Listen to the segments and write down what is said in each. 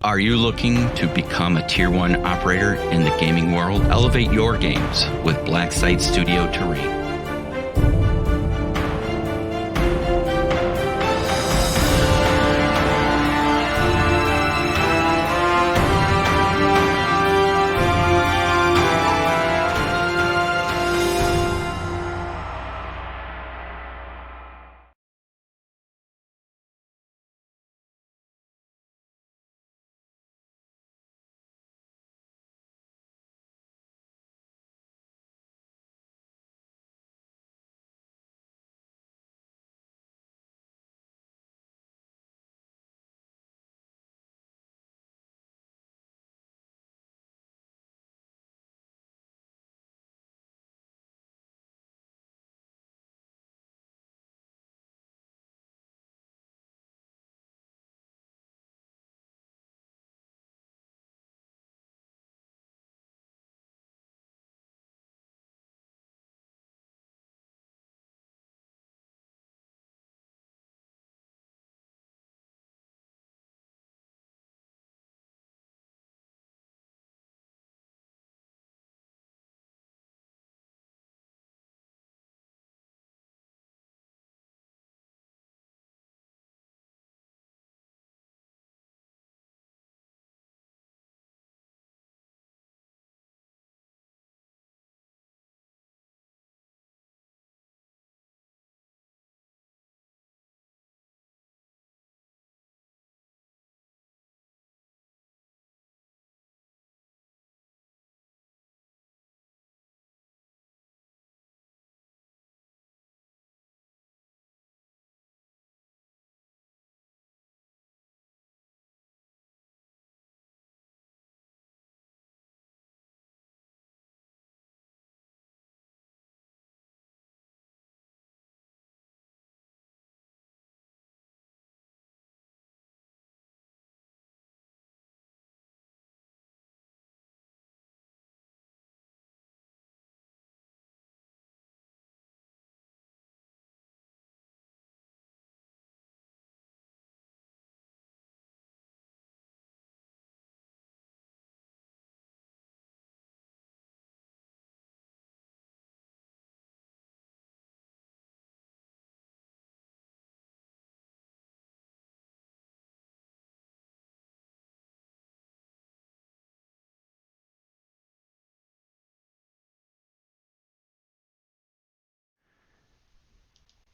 Are you looking to become a Tier 1 operator in the gaming world? Elevate your games with Blacksite Studio Terrain.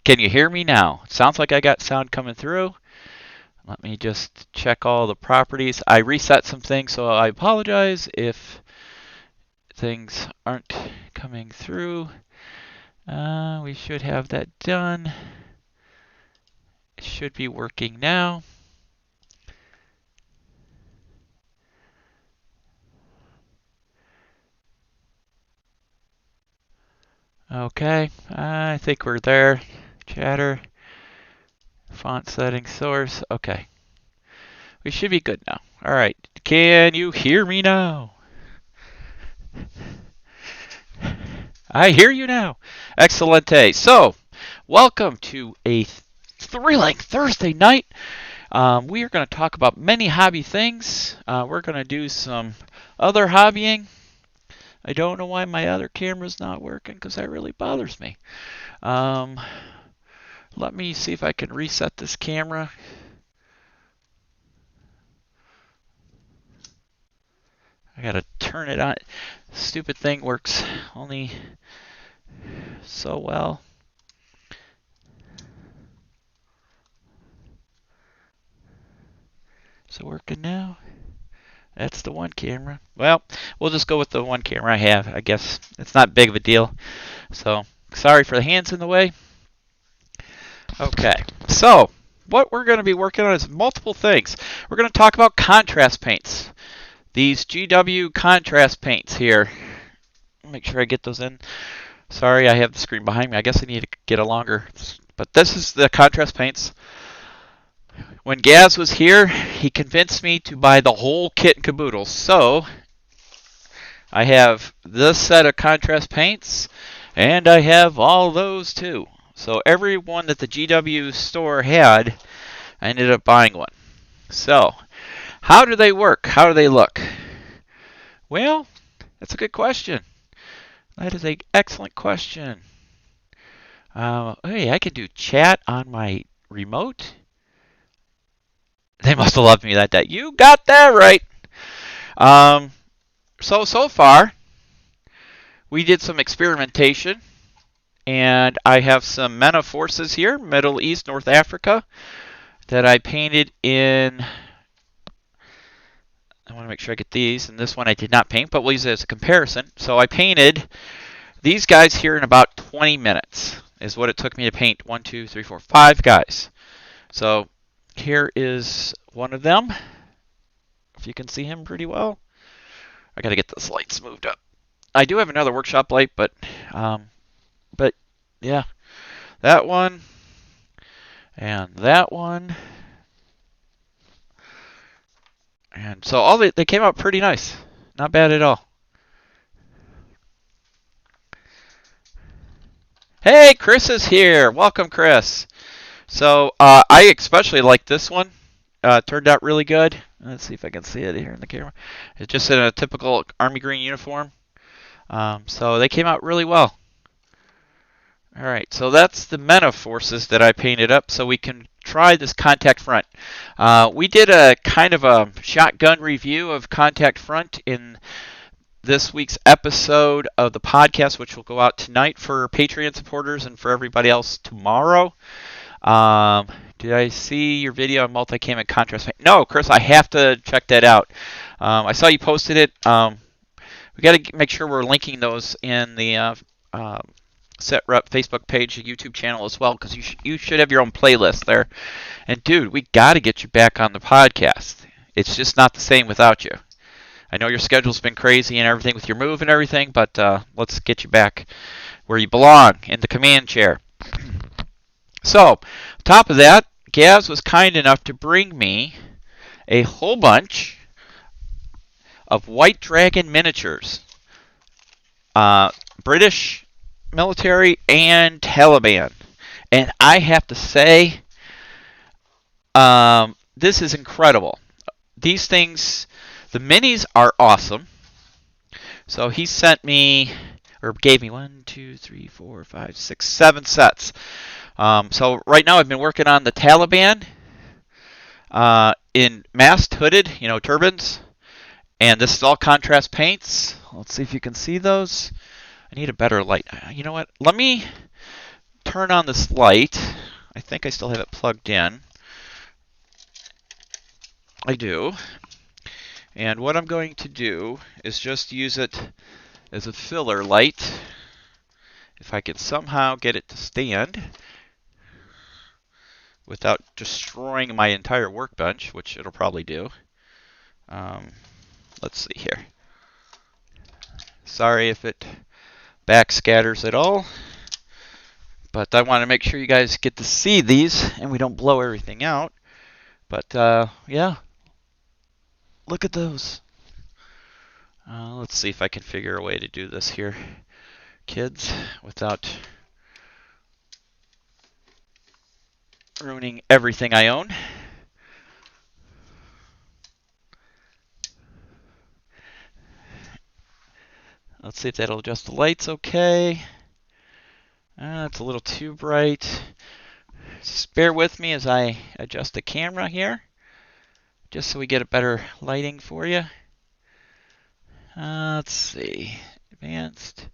Can you hear me now? It sounds like I got sound coming through. Let me just check all the properties. I reset some things, so I apologize if things aren't coming through. We should have that done. It should be working now. Okay, I think we're there. Chatter, font settings, source. Okay, we should be good now. All right, can you hear me now? I hear you now. Excellente. So, welcome to a thrilling Thursday night. We are going to talk about many hobby things. We're going to do some other hobbying. I don't know why my other camera's not working because that really bothers me. Let me see if I can reset this camera. I got to turn it on. Stupid thing works only so well. Is it working now? That's the one camera. Well, we'll just go with the one camera I have. I guess it's not big of a deal. So, sorry for the hands in the way. Okay, so what we're going to be working on is multiple things. We're going to talk about contrast paints. These GW contrast paints here. Make sure I get those in. Sorry, I have the screen behind me. I guess I need to get a longer. But this is the contrast paints. When Gaz was here, he convinced me to buy the whole kit and caboodle. So I have this set of contrast paints, and I have all those too. So every one that the GW store had, I ended up buying one. So How do they work? How do they look? Well, that's a good question. That is an excellent question. Hey, I can do chat on my remote. They must have loved me that day. You got that right. So far, we did some experimentation, and I have some MENA forces here, Middle East, North Africa, that I painted in. I want to make sure I get these, and this one I did not paint, but we'll use it as a comparison. So I painted these guys here in about 20 minutes, is what it took me to paint 1, 2, 3, 4, 5 guys. So here is one of them, if you can see him pretty well. I got to get this lights moved up. I do have another workshop light, but yeah, that one and that one. And so they came out pretty nice. Not bad at all. Hey, Chris is here. Welcome, Chris. So I especially like this one. Turned out really good. Let's see if I can see it here in the camera. It's just in a typical army green uniform. So they came out really well. All right, so that's the MENA forces that I painted up so we can try this Contact Front. We did a kind of a shotgun review of Contact Front in this week's episode of the podcast, which will go out tonight for Patreon supporters and for everybody else tomorrow. Did I see your video on multicam and contrast paint? No, Chris, I have to check that out. I saw you posted it. We got to make sure we're linking those in the SetRep Facebook page, the YouTube channel as well, because you should have your own playlist there. And dude, we got to get you back on the podcast. It's just not the same without you. I know your schedule's been crazy and everything with your move and everything, but let's get you back where you belong, in the command chair. So, on top of that, Gaz was kind enough to bring me a whole bunch of White Dragon miniatures. British military and Taliban. And I have to say, this is incredible. These things, the minis are awesome. So he sent me, or gave me 1, 2, 3, 4, 5, 6, 7 sets. So right now I've been working on the Taliban in masked, hooded, turbans. And this is all contrast paints. Let's see if you can see those. I need a better light. You know what? Let me turn on this light. I think I still have it plugged in. I do. And what I'm going to do is just use it as a filler light. If I can somehow get it to stand without destroying my entire workbench, which it'll probably do. Let's see here. Sorry if it backscatters at all, but I want to make sure you guys get to see these and we don't blow everything out. But yeah, look at those. Let's see if I can figure a way to do this here, kids, without ruining everything I own. Let's see if that'll adjust the lights okay. It's a little too bright. Just bear with me as I adjust the camera here, just so we get a better lighting for you. Let's see. Advanced,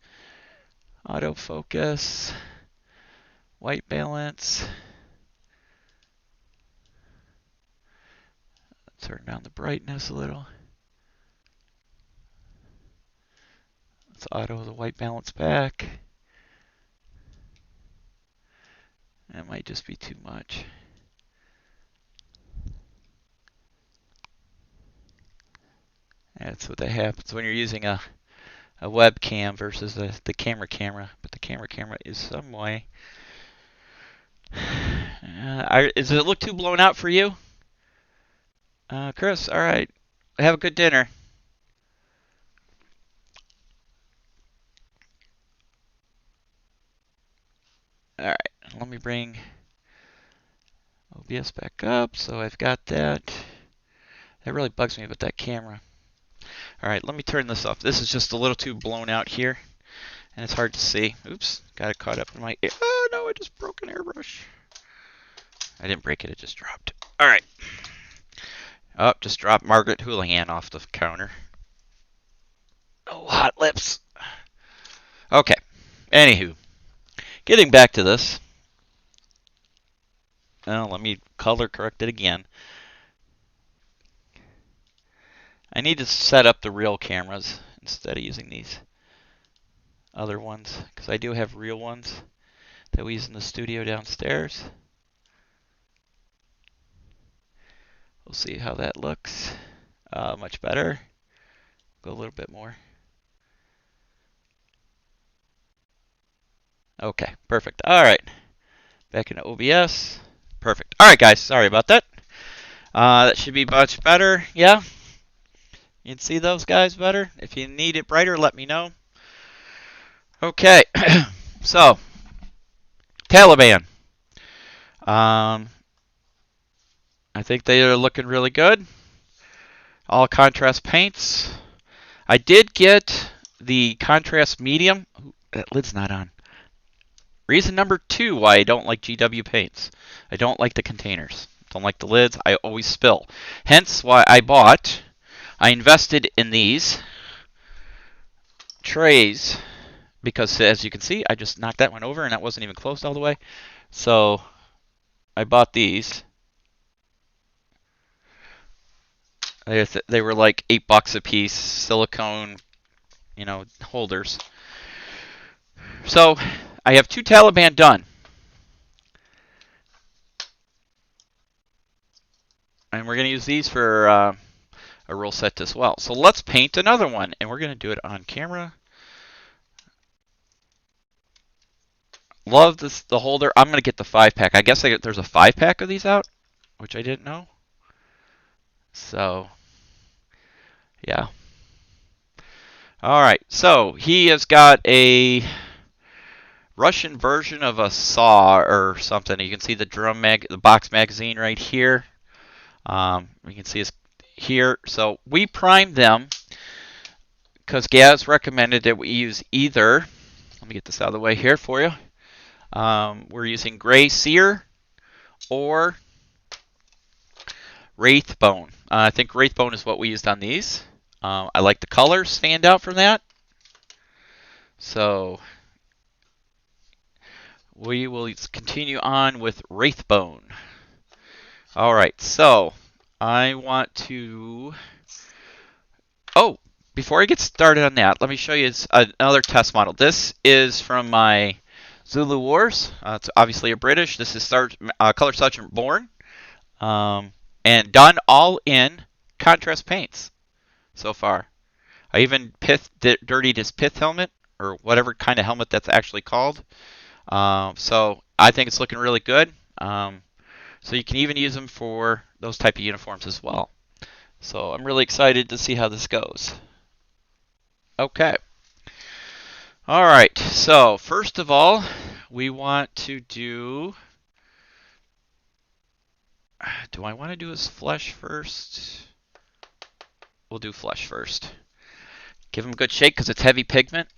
autofocus, white balance. Turn down the brightness a little. Let's auto the white balance back. That might just be too much. That's what that happens when you're using a webcam versus the camera. But the camera is some way. Does it look too blown out for you? Chris, all right. Have a good dinner. All right, let me bring OBS back up. So I've got that. That really bugs me about that camera. All right, let me turn this off. This is just a little too blown out here, and it's hard to see. Oops, got it caught up in my... Oh, no, I just broke an airbrush. I didn't break it, it just dropped. All right. Oh, just dropped Margaret Houlihan off the counter. Oh, hot lips. Okay. Anywho, getting back to this. Well, let me color correct it again. I need to set up the real cameras instead of using these other ones, because I do have real ones that we use in the studio downstairs. We'll see how that looks. Much better. Go a little bit more. Okay, perfect. All right, back into OBS. Perfect. All right, guys, sorry about that. That should be much better. Yeah, you can see those guys better. If you need it brighter, let me know. Okay, so Taliban. I think they are looking really good. All contrast paints. I did get the contrast medium. Ooh, that lid's not on. Reason number 2 why I don't like GW paints. I don't like the containers. Don't like the lids. I always spill. Hence why I invested in these trays, because as you can see, I just knocked that one over and that wasn't even closed all the way. So I bought these. They were like $8 a piece, silicone, holders. So I have 2 Taliban done. And we're going to use these for a roll set as well. So let's paint another one, and we're going to do it on camera. Love the holder. I'm going to get the 5-pack. I guess there's a 5-pack of these out, which I didn't know. So, yeah. All right. So he has got a Russian version of a saw or something. You can see the box magazine right here. You can see it's here. So we primed them because Gaz recommended that we use either. Let me get this out of the way here for you. We're using Gray Seer or Wraithbone. I think Wraithbone is what we used on these. I like the colors stand out from that. So we will continue on with Wraithbone. All right, so I want to... Oh, before I get started on that, let me show you another test model. This is from my Zulu Wars. It's obviously a British. This is Color Sergeant Bourne. And done all in contrast paints so far. I even dirtied his pith helmet, or whatever kind of helmet that's actually called. So I think it's looking really good. So you can even use them for those type of uniforms as well. So I'm really excited to see how this goes. Okay. All right. So first of all, we want to do... Do I want to do his flesh first? We'll do flesh first. Give him a good shake because it's heavy pigment.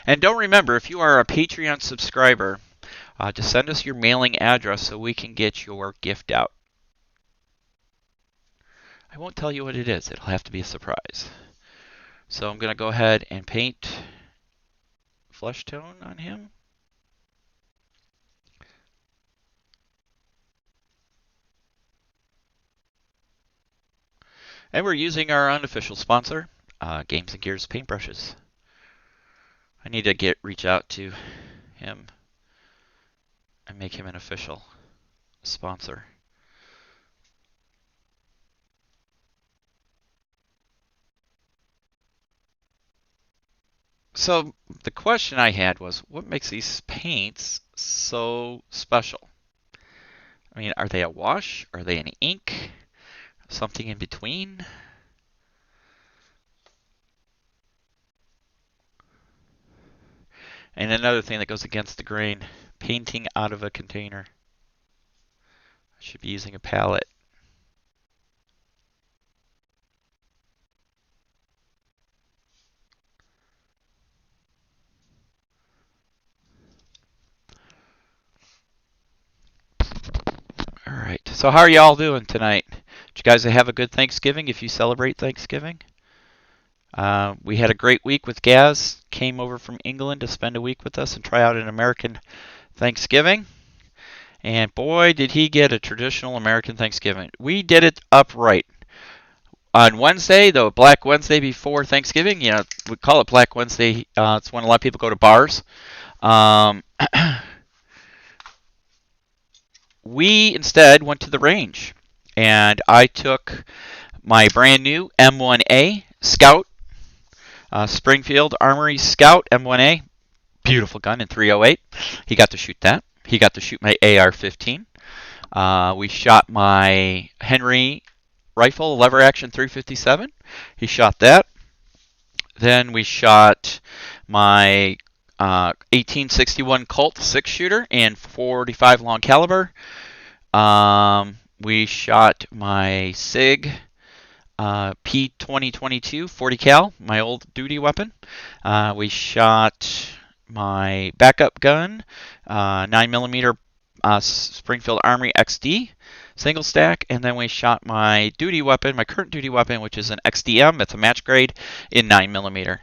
And don't remember, if you are a Patreon subscriber, to send us your mailing address so we can get your gift out. I won't tell you what it is. It'll have to be a surprise. So I'm going to go ahead and paint flesh tone on him. And we're using our unofficial sponsor, Games and Gears paintbrushes. I need to reach out to him and make him an official sponsor. So the question I had was, what makes these paints so special? I mean, are they a wash? Are they an ink? Something in between? And another thing that goes against the grain, painting out of a container. I should be using a palette. All right. So how are y'all doing tonight? Did you guys have a good Thanksgiving if you celebrate Thanksgiving? We had a great week with Gaz. Came over from England to spend a week with us and try out an American Thanksgiving. And boy, did he get a traditional American Thanksgiving. We did it upright. On Wednesday, the Black Wednesday before Thanksgiving, we call it Black Wednesday. It's when a lot of people go to bars. We instead went to the range, and I took my brand new M1A Scout, Springfield Armory Scout M1A, beautiful gun in 308. He got to shoot that. He got to shoot my AR-15. We shot my Henry rifle, lever action 357. He shot that. Then we shot my 1861 Colt 6-shooter and 45 long caliber. We shot my SIG P2022 40 cal, my old duty weapon. We shot my backup gun, 9mm Springfield Armory XD single stack, and then we shot my duty weapon, my current duty weapon, which is an XDM. It's a match grade in 9mm.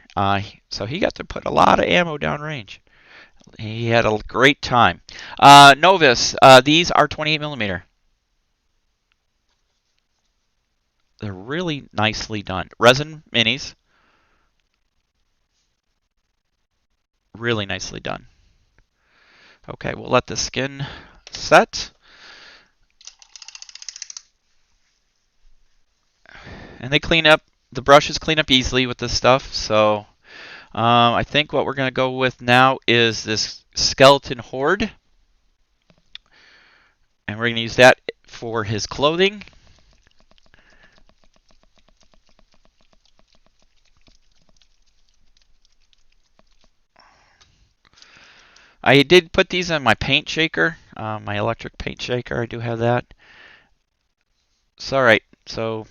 So he got to put a lot of ammo downrange. He had a great time. Novus, these are 28mm. They're really nicely done. Resin minis. Really nicely done. Okay, we'll let the skin set. And they clean up, the brushes clean up easily with this stuff. So I think what we're going to go with now is this Skeleton Horde. And we're going to use that for his clothing. I did put these in my paint shaker, my electric paint shaker. I do have that. So, all right. So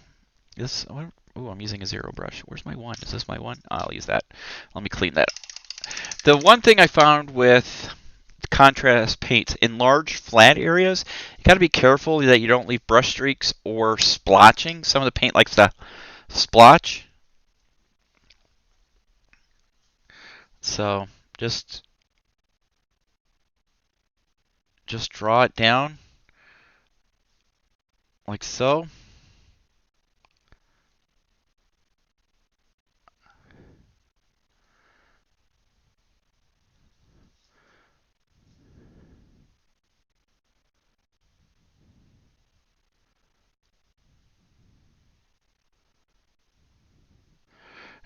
this, oh, I'm using a zero brush. Where's my one? Is this my one? I'll use that. Let me clean that up. The one thing I found with contrast paints in large flat areas, you got to be careful that you don't leave brush streaks or splotching. Some of the paint likes to splotch. So just draw it down like so.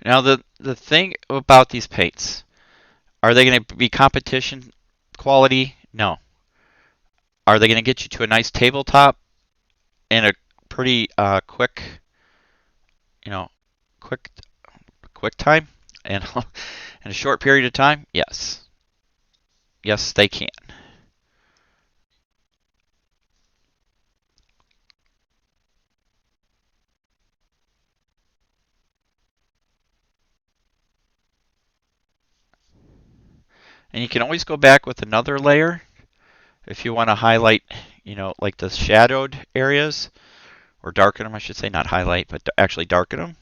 Now the thing about these paints, are they going to be competition quality? No. Are they going to get you to a nice tabletop in a pretty quick, quick time and in a short period of time? Yes. Yes, they can. And you can always go back with another layer if you want to highlight, like the shadowed areas, or darken them, I should say, not highlight, but actually darken them.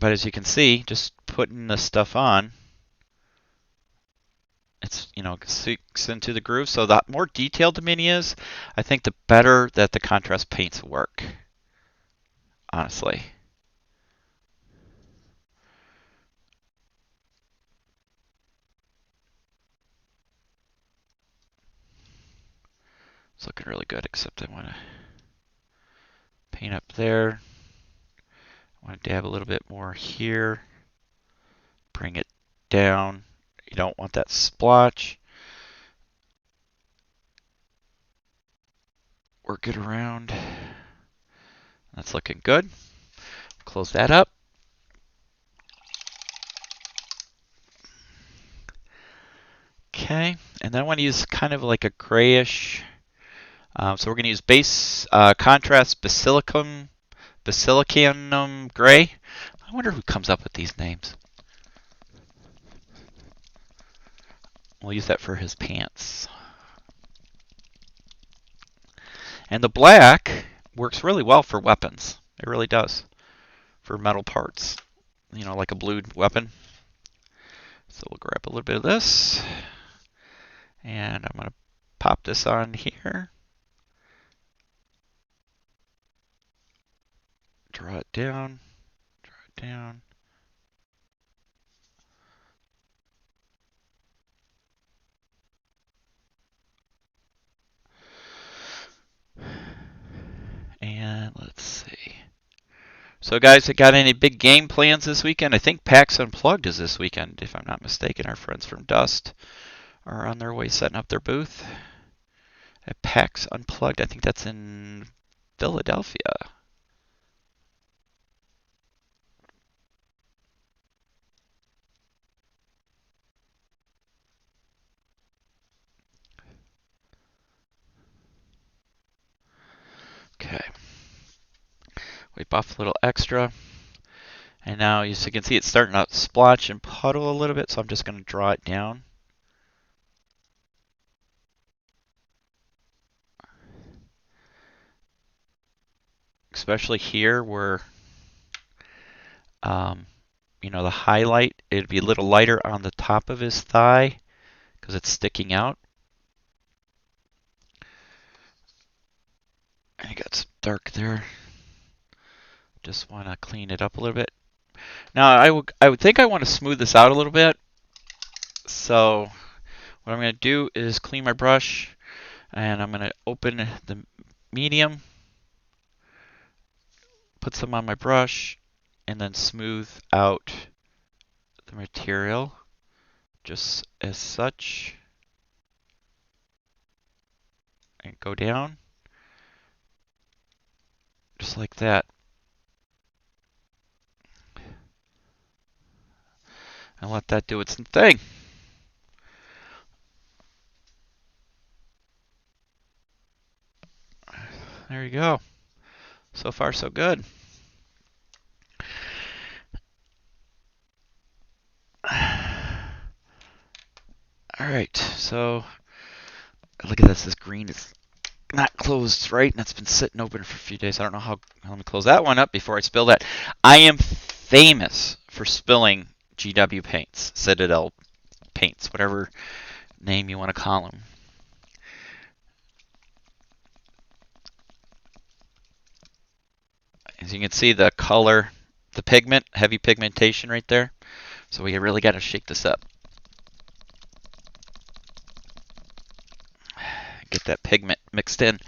But as you can see, just putting this stuff on, it's, sinks into the groove. So the more detailed the mini is, I think the better that the contrast paints work, honestly. It's looking really good, except I want to paint up there. I want to dab a little bit more here. Bring it down. You don't want that splotch. Work it around. That's looking good. Close that up. Okay, and then I want to use kind of like a grayish. So we're going to use base contrast basilicum gray. I wonder who comes up with these names. We'll use that for his pants. And the black works really well for weapons. It really does. For metal parts. You know, like a blued weapon. So we'll grab a little bit of this. And I'm going to pop this on here. Draw it down. Draw it down. And let's see. So guys, got any big game plans this weekend? I think PAX Unplugged is this weekend, if I'm not mistaken. Our friends from Dust are on their way setting up their booth at PAX Unplugged. I think that's in Philadelphia. Okay. Wipe off a little extra. And now, as you can see, it's starting to splotch and puddle a little bit, so I'm just going to draw it down. Especially here where, you know, the highlight, it'd be a little lighter on the top of his thigh because it's sticking out. And you got some dark there. Just want to clean it up a little bit. Now, I would think I want to smooth this out a little bit. So what I'm going to do is clean my brush, and I'm going to open the medium, put some on my brush, and then smooth out the material just as such. And go down just like that. And let that do its thing. There you go. So far, so good. All right, so look at this. This green is not closed right, and it's been sitting open for a few days. I don't know how. Let me close that one up before I spill that. I am famous for spilling GW paints, Citadel paints, whatever name you want to call them. As you can see, the color, the pigment, heavy pigmentation right there. So we really got to shake this up. Get that pigment mixed in.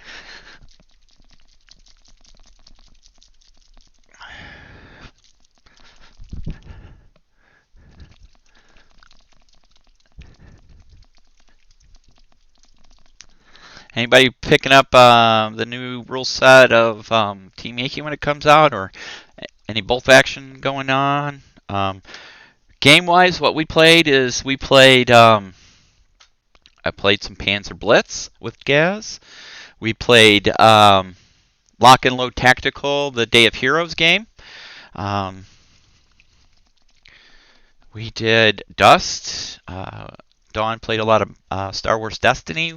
Anybody picking up the new rule set of Team Yankee when it comes out, or any bolt action going on? Game-wise, what we played is I played some Panzer Blitz with Gaz. We played Lock and Load Tactical, the Day of Heroes game. We did Dust. Dawn played a lot of Star Wars Destiny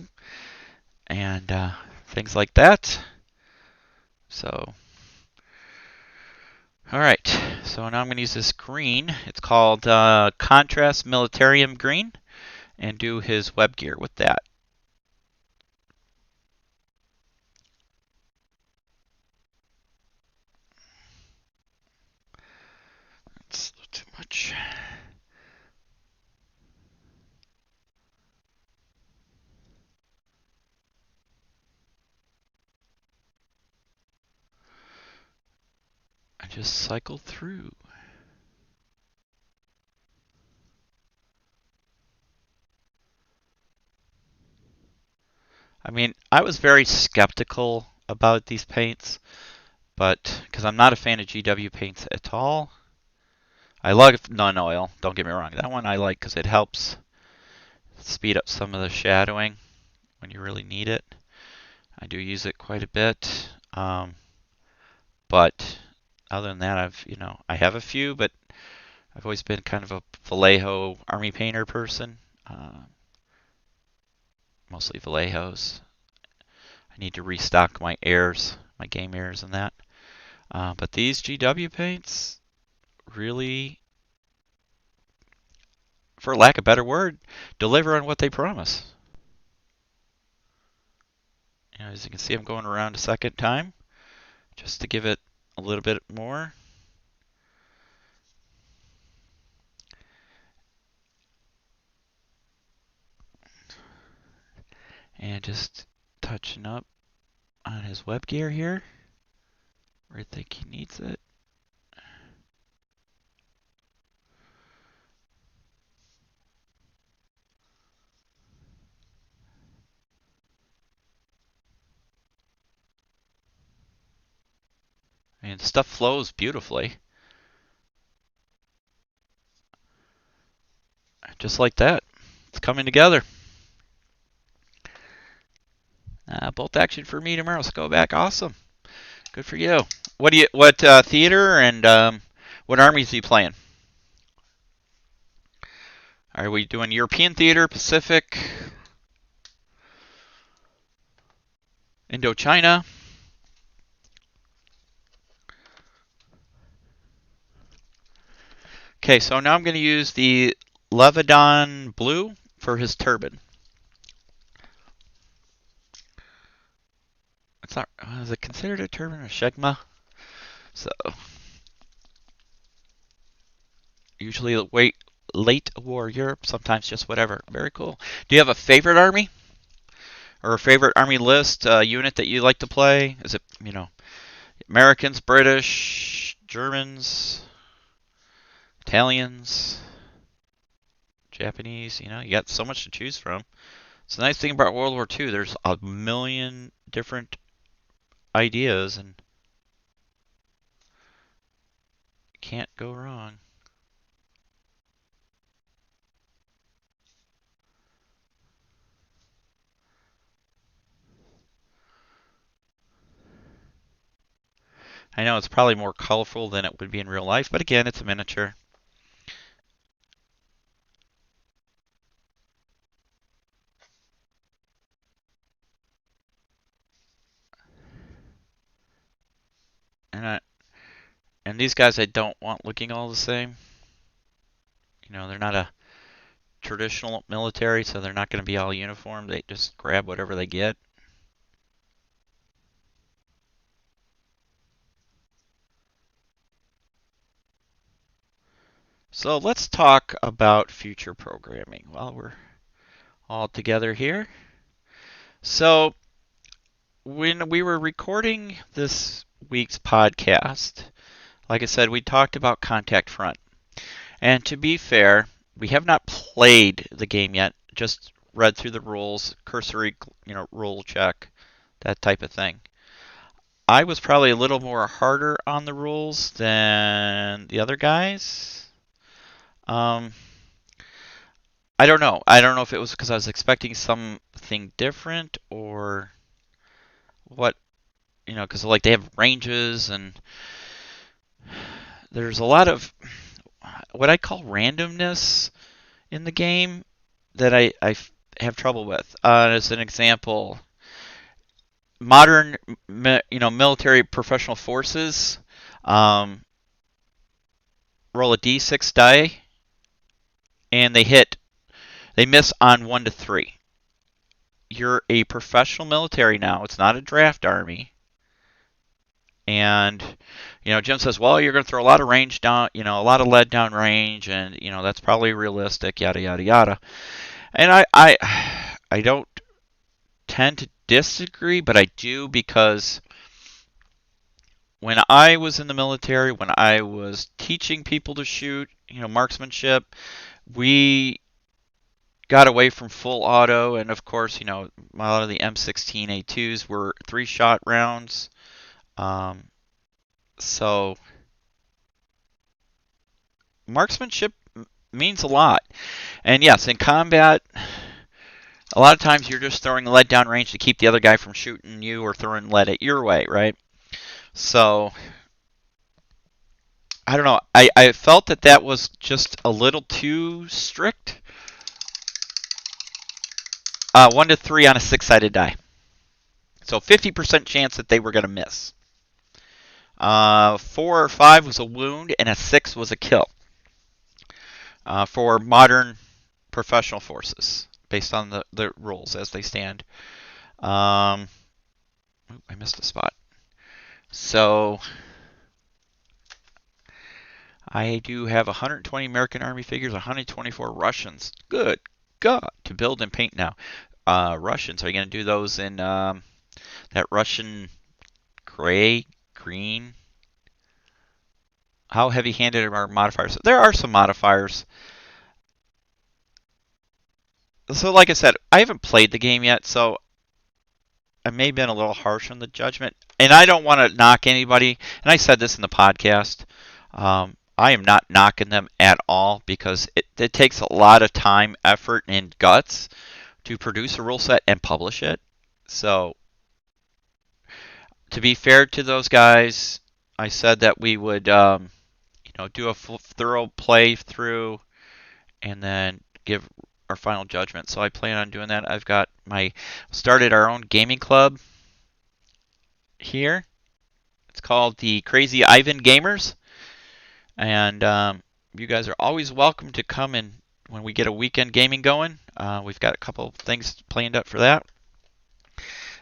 and things like that. So, all right. So now I'm going to use this green. It's called Contrast Militarium Green, and do his web gear with that. That's too much. I just cycle through. I mean, I was very skeptical about these paints, but because I'm not a fan of GW paints at all. I love non-oil, don't get me wrong. That one I like because it helps speed up some of the shadowing when you really need it. I do use it quite a bit, but other than that, I have a few, but I've always been kind of a Vallejo Army Painter person, mostly Vallejos. I need to restock my airs, my game airs and that. But these GW paints really, for lack of a better word, deliver on what they promise. As you can see, I'm going around a second time just to give it a little bit more. And just touching up on his web gear here, where I think he needs it. And the stuff flows beautifully. Just like that. It's coming together. Bolt action for me tomorrow. So go back. Awesome. Good for you. What theater and what armies are you playing? Are we doing European theater, Pacific, Indochina? Okay, so now I'm going to use the Levidan Blue for his turban. It's not, is it considered a turban or Shegma? So, usually late war Europe, sometimes just whatever. Very cool. Do you have a favorite army? Or a favorite army list unit that you like to play? Is it, Americans, British, Germans, Italians, Japanese? You got so much to choose from. It's the nice thing about World War II. There's a million different ideas, and can't go wrong. I know it's probably more colorful than it would be in real life, but again, it's a miniature. And these guys I don't want looking all the same. They're not a traditional military, so they're not going to be all uniform. They just grab whatever they get. So let's talk about future programming while we're all together here. So when we were recording this week's podcast, like I said, we talked about Contact Front. And to be fair, we have not played the game yet, just read through the rules, cursory, rule check, that type of thing. I was probably a little more harder on the rules than the other guys. I don't know. I don't know if it was because I was expecting something different or what, because they have ranges and there's a lot of what I call randomness in the game that I have trouble with. As an example, modern, military professional forces roll a d6 die, and they miss on 1 to 3. You're a professional military now. It's not a draft army. And, Jim says, well, you're going to throw a lot of range down, a lot of lead down range, and, that's probably realistic, yada, yada, yada. And I don't tend to disagree, but I do because when I was in the military, when I was teaching people to shoot, marksmanship, we got away from full auto, and of course, a lot of the M16A2s were 3-shot rounds. So marksmanship means a lot. And yes, in combat, A lot of times you're just throwing lead down range to keep the other guy from shooting you or throwing lead at your way, right? So I don't know. I felt that that was just a little too strict. 1 to 3 on a 6-sided die. So 50% chance that they were going to miss. 4 or 5 was a wound, and a 6 was a kill. For modern professional forces, based on the rules as they stand. I missed a spot. So I do have 120 American Army figures, 124 Russians. Good God, to build and paint now. Russians, are you going to do those in that Russian gray, green? How heavy-handed are modifiers? There are some modifiers. So like I said, I haven't played the game yet, so I may have been a little harsh on the judgment. And I don't want to knock anybody. And I said this in the podcast. I am not knocking them at all because it takes a lot of time, effort, and guts to produce a rule set and publish it. So to be fair to those guys, I said that we would do a thorough playthrough and then give our final judgment. So I plan on doing that. I've got started our own gaming club here. It's called the Crazy Ivan Gamers. And you guys are always welcome to come in when we get a weekend gaming going. We've got a couple of things planned up for that.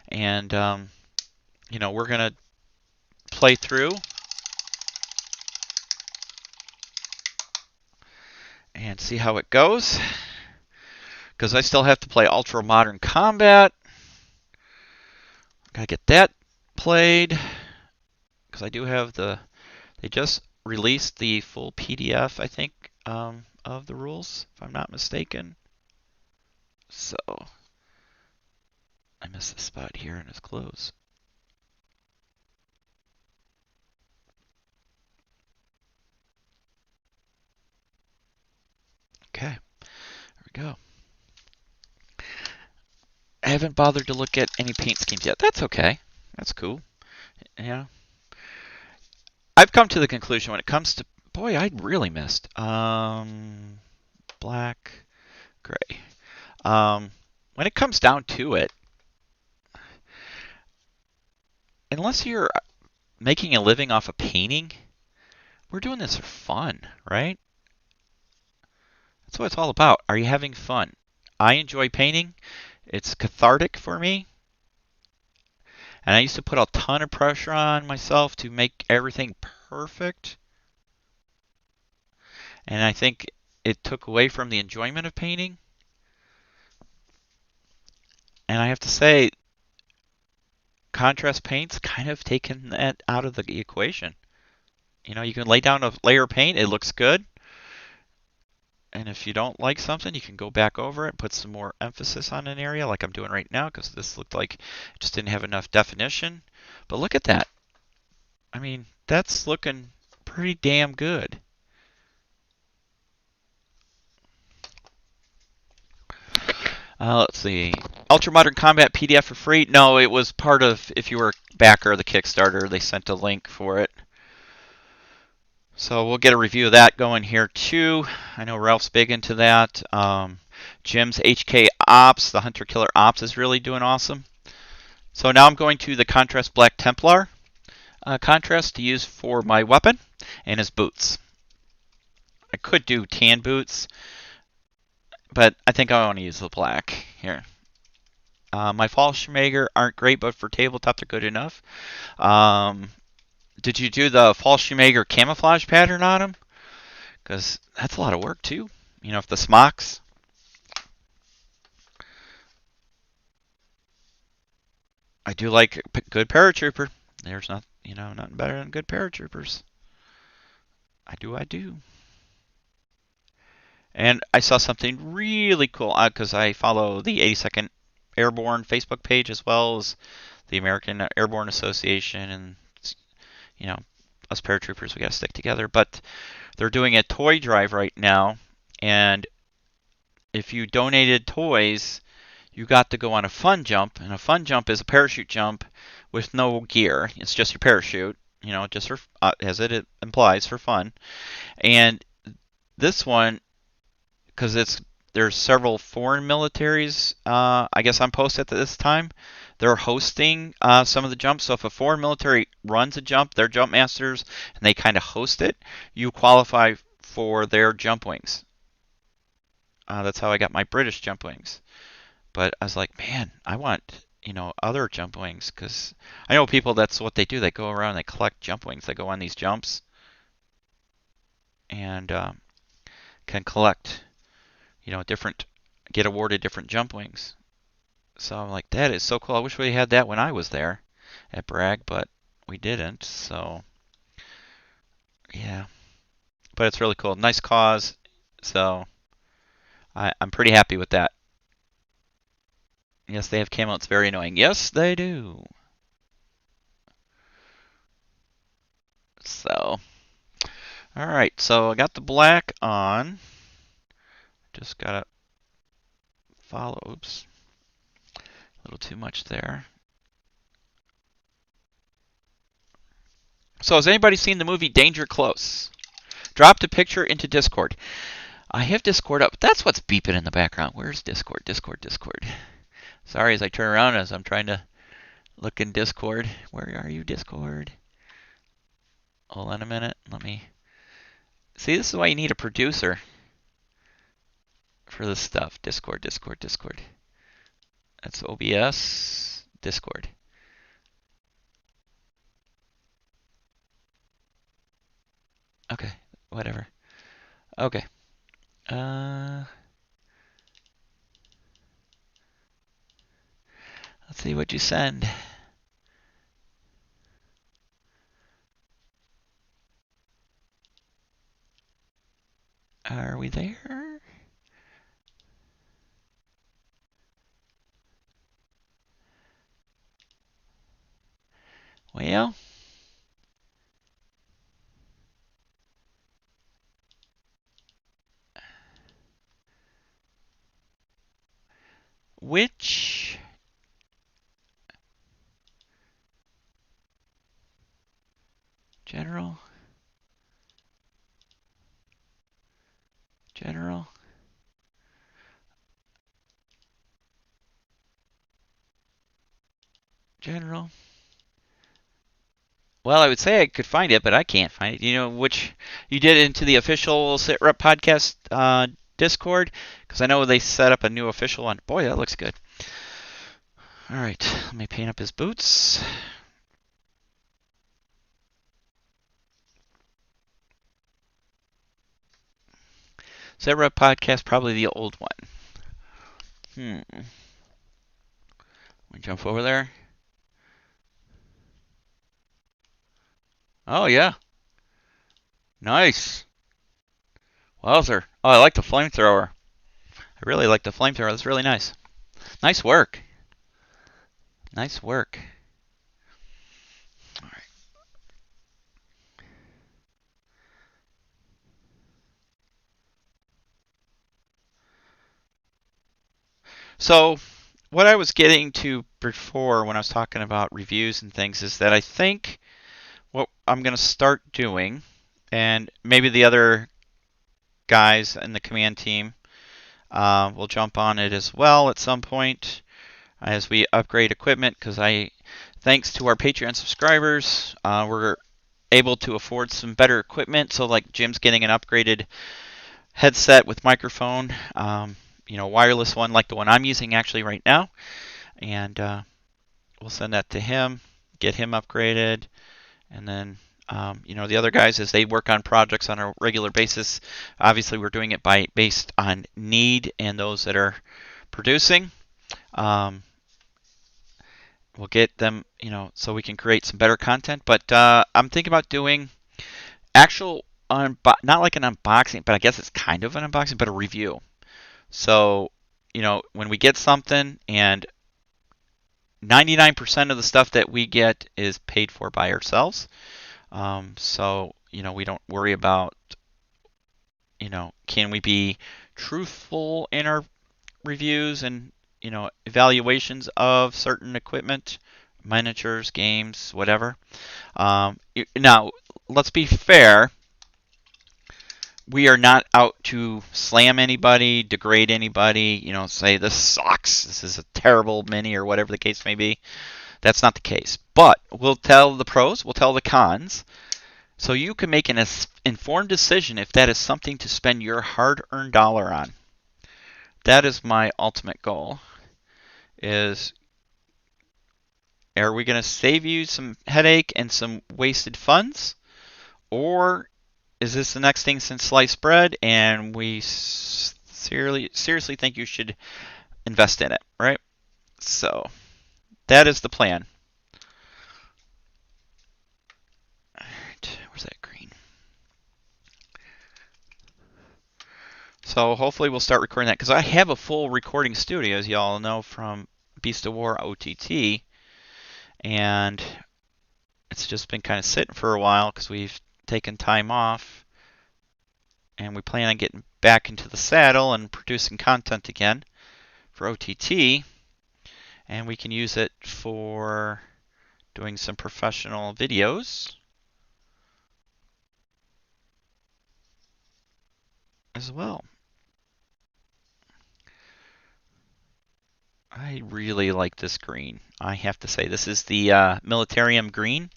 And, we're going to play through and see how it goes. Because I still have to play Ultra Modern Combat. Gotta get that played. Because I do have they just released the full PDF, I think, of the rules, if I'm not mistaken. So I missed the spot here and it's closed. Okay, there we go. I haven't bothered to look at any paint schemes yet. That's okay. That's cool. Yeah. I've come to the conclusion when it comes to, boy, I really missed. Black, gray. When it comes down to it, unless you're making a living off of painting, we're doing this for fun, right? That's what it's all about. Are you having fun? I enjoy painting. It's cathartic for me. And I used to put a ton of pressure on myself to make everything perfect. And I think it took away from the enjoyment of painting. And I have to say, contrast paint's kind of taken that out of the equation. You can lay down a layer of paint, it looks good. And if you don't like something, you can go back over it and put some more emphasis on an area like I'm doing right now because this looked like it just didn't have enough definition. But look at that. I mean, that's looking pretty damn good. Let's see. Ultra Modern Combat PDF for free? No, it was part of, if you were a backer of the Kickstarter, they sent a link for it. So we'll get a review of that going here too. I know Ralph's big into that. Jim's HK Ops, the Hunter Killer Ops, is really doing awesome. So now I'm going to the Contrast Black Templar contrast to use for my weapon and his boots. I could do tan boots, but I think I want to use the black here. My Fallschirmjäger aren't great, but for tabletop they're good enough. Did you do the Fallschirmjäger camouflage pattern on him? Because that's a lot of work too. If the smocks. I do like good paratrooper. There's nothing better than good paratroopers. I do. And I saw something really cool because I follow the 82nd Airborne Facebook page as well as the American Airborne Association, and us paratroopers, we got to stick together. But they're doing a toy drive right now, and if you donated toys, you got to go on a fun jump, and a fun jump is a parachute jump with no gear. It's just your parachute, just for as it implies, for fun. And this one, because there's several foreign militaries, I guess on post at this time. They're hosting some of the jumps. So if a foreign military runs a jump, they're jump masters, and they kind of host it, you qualify for their jump wings. That's how I got my British jump wings. But I was like, man, I want other jump wings, because I know people, that's what they do. They go around and they collect jump wings. They go on these jumps and can collect get awarded different jump wings. So I'm like, that is so cool. I wish we had that when I was there at Bragg, but we didn't. So yeah, but it's really cool. Nice cause. So I'm pretty happy with that. Yes, they have camo. It's very annoying. Yes, they do. So, all right. So I got the black on. Just gotta follow. Oops. A little too much there. So has anybody seen the movie Danger Close? Dropped a picture into Discord. I have Discord up. That's what's beeping in the background. Where's Discord? Discord. Sorry as I turn around as I'm trying to look in Discord. Where are you, Discord? Hold on a minute. Let me... See, this is why you need a producer for this stuff. Discord. That's OBS. Discord. Okay, whatever. Okay. Let's see what you send. Are we there? Well, which general? Well, I would say I could find it, but I can't find it. You know which you did into the official SitRep podcast Discord? Because I know they set up a new official one. Boy, that looks good. All right, let me paint up his boots. SitRep podcast, probably the old one. Let me jump over there. Oh, yeah. Nice. Wowzer. Oh, I like the flamethrower. I really like the flamethrower. That's really nice. Nice work. Nice work. All right. So, what I was getting to before when I was talking about reviews and things is that I think what I'm going to start doing, and maybe the other guys in the command team will jump on it as well at some point as we upgrade equipment, because thanks to our Patreon subscribers, we're able to afford some better equipment. So like Jim's getting an upgraded headset with microphone, wireless one like the one I'm using actually right now, and we'll send that to him, get him upgraded, and then the other guys, as they work on projects on a regular basis, obviously we're doing it based on need and those that are producing. We'll get them, so we can create some better content. But I'm thinking about doing actual, not like an unboxing, but I guess it's kind of an unboxing, but a review. So, when we get something, and 99% of the stuff that we get is paid for by ourselves. So, we don't worry about, can we be truthful in our reviews and evaluations of certain equipment, miniatures, games, whatever. Now, let's be fair. We are not out to slam anybody, degrade anybody, say this sucks, this is a terrible mini, or whatever the case may be. That's not the case. But we'll tell the pros, we'll tell the cons, so you can make an informed decision if that is something to spend your hard-earned dollar on. That is my ultimate goal. Is, are we going to save you some headache and some wasted funds? Or is this the next thing since sliced bread, and we seriously think you should invest in it, right? So that is the plan. All right, where's that green? So hopefully we'll start recording that, because I have a full recording studio, as y'all know, from Beast of War OTT, and it's just been kind of sitting for a while because we've taken time off, and we plan on getting back into the saddle and producing content again for OTT, and we can use it for doing some professional videos as well. I really like this green. I have to say, this is the Militarium green.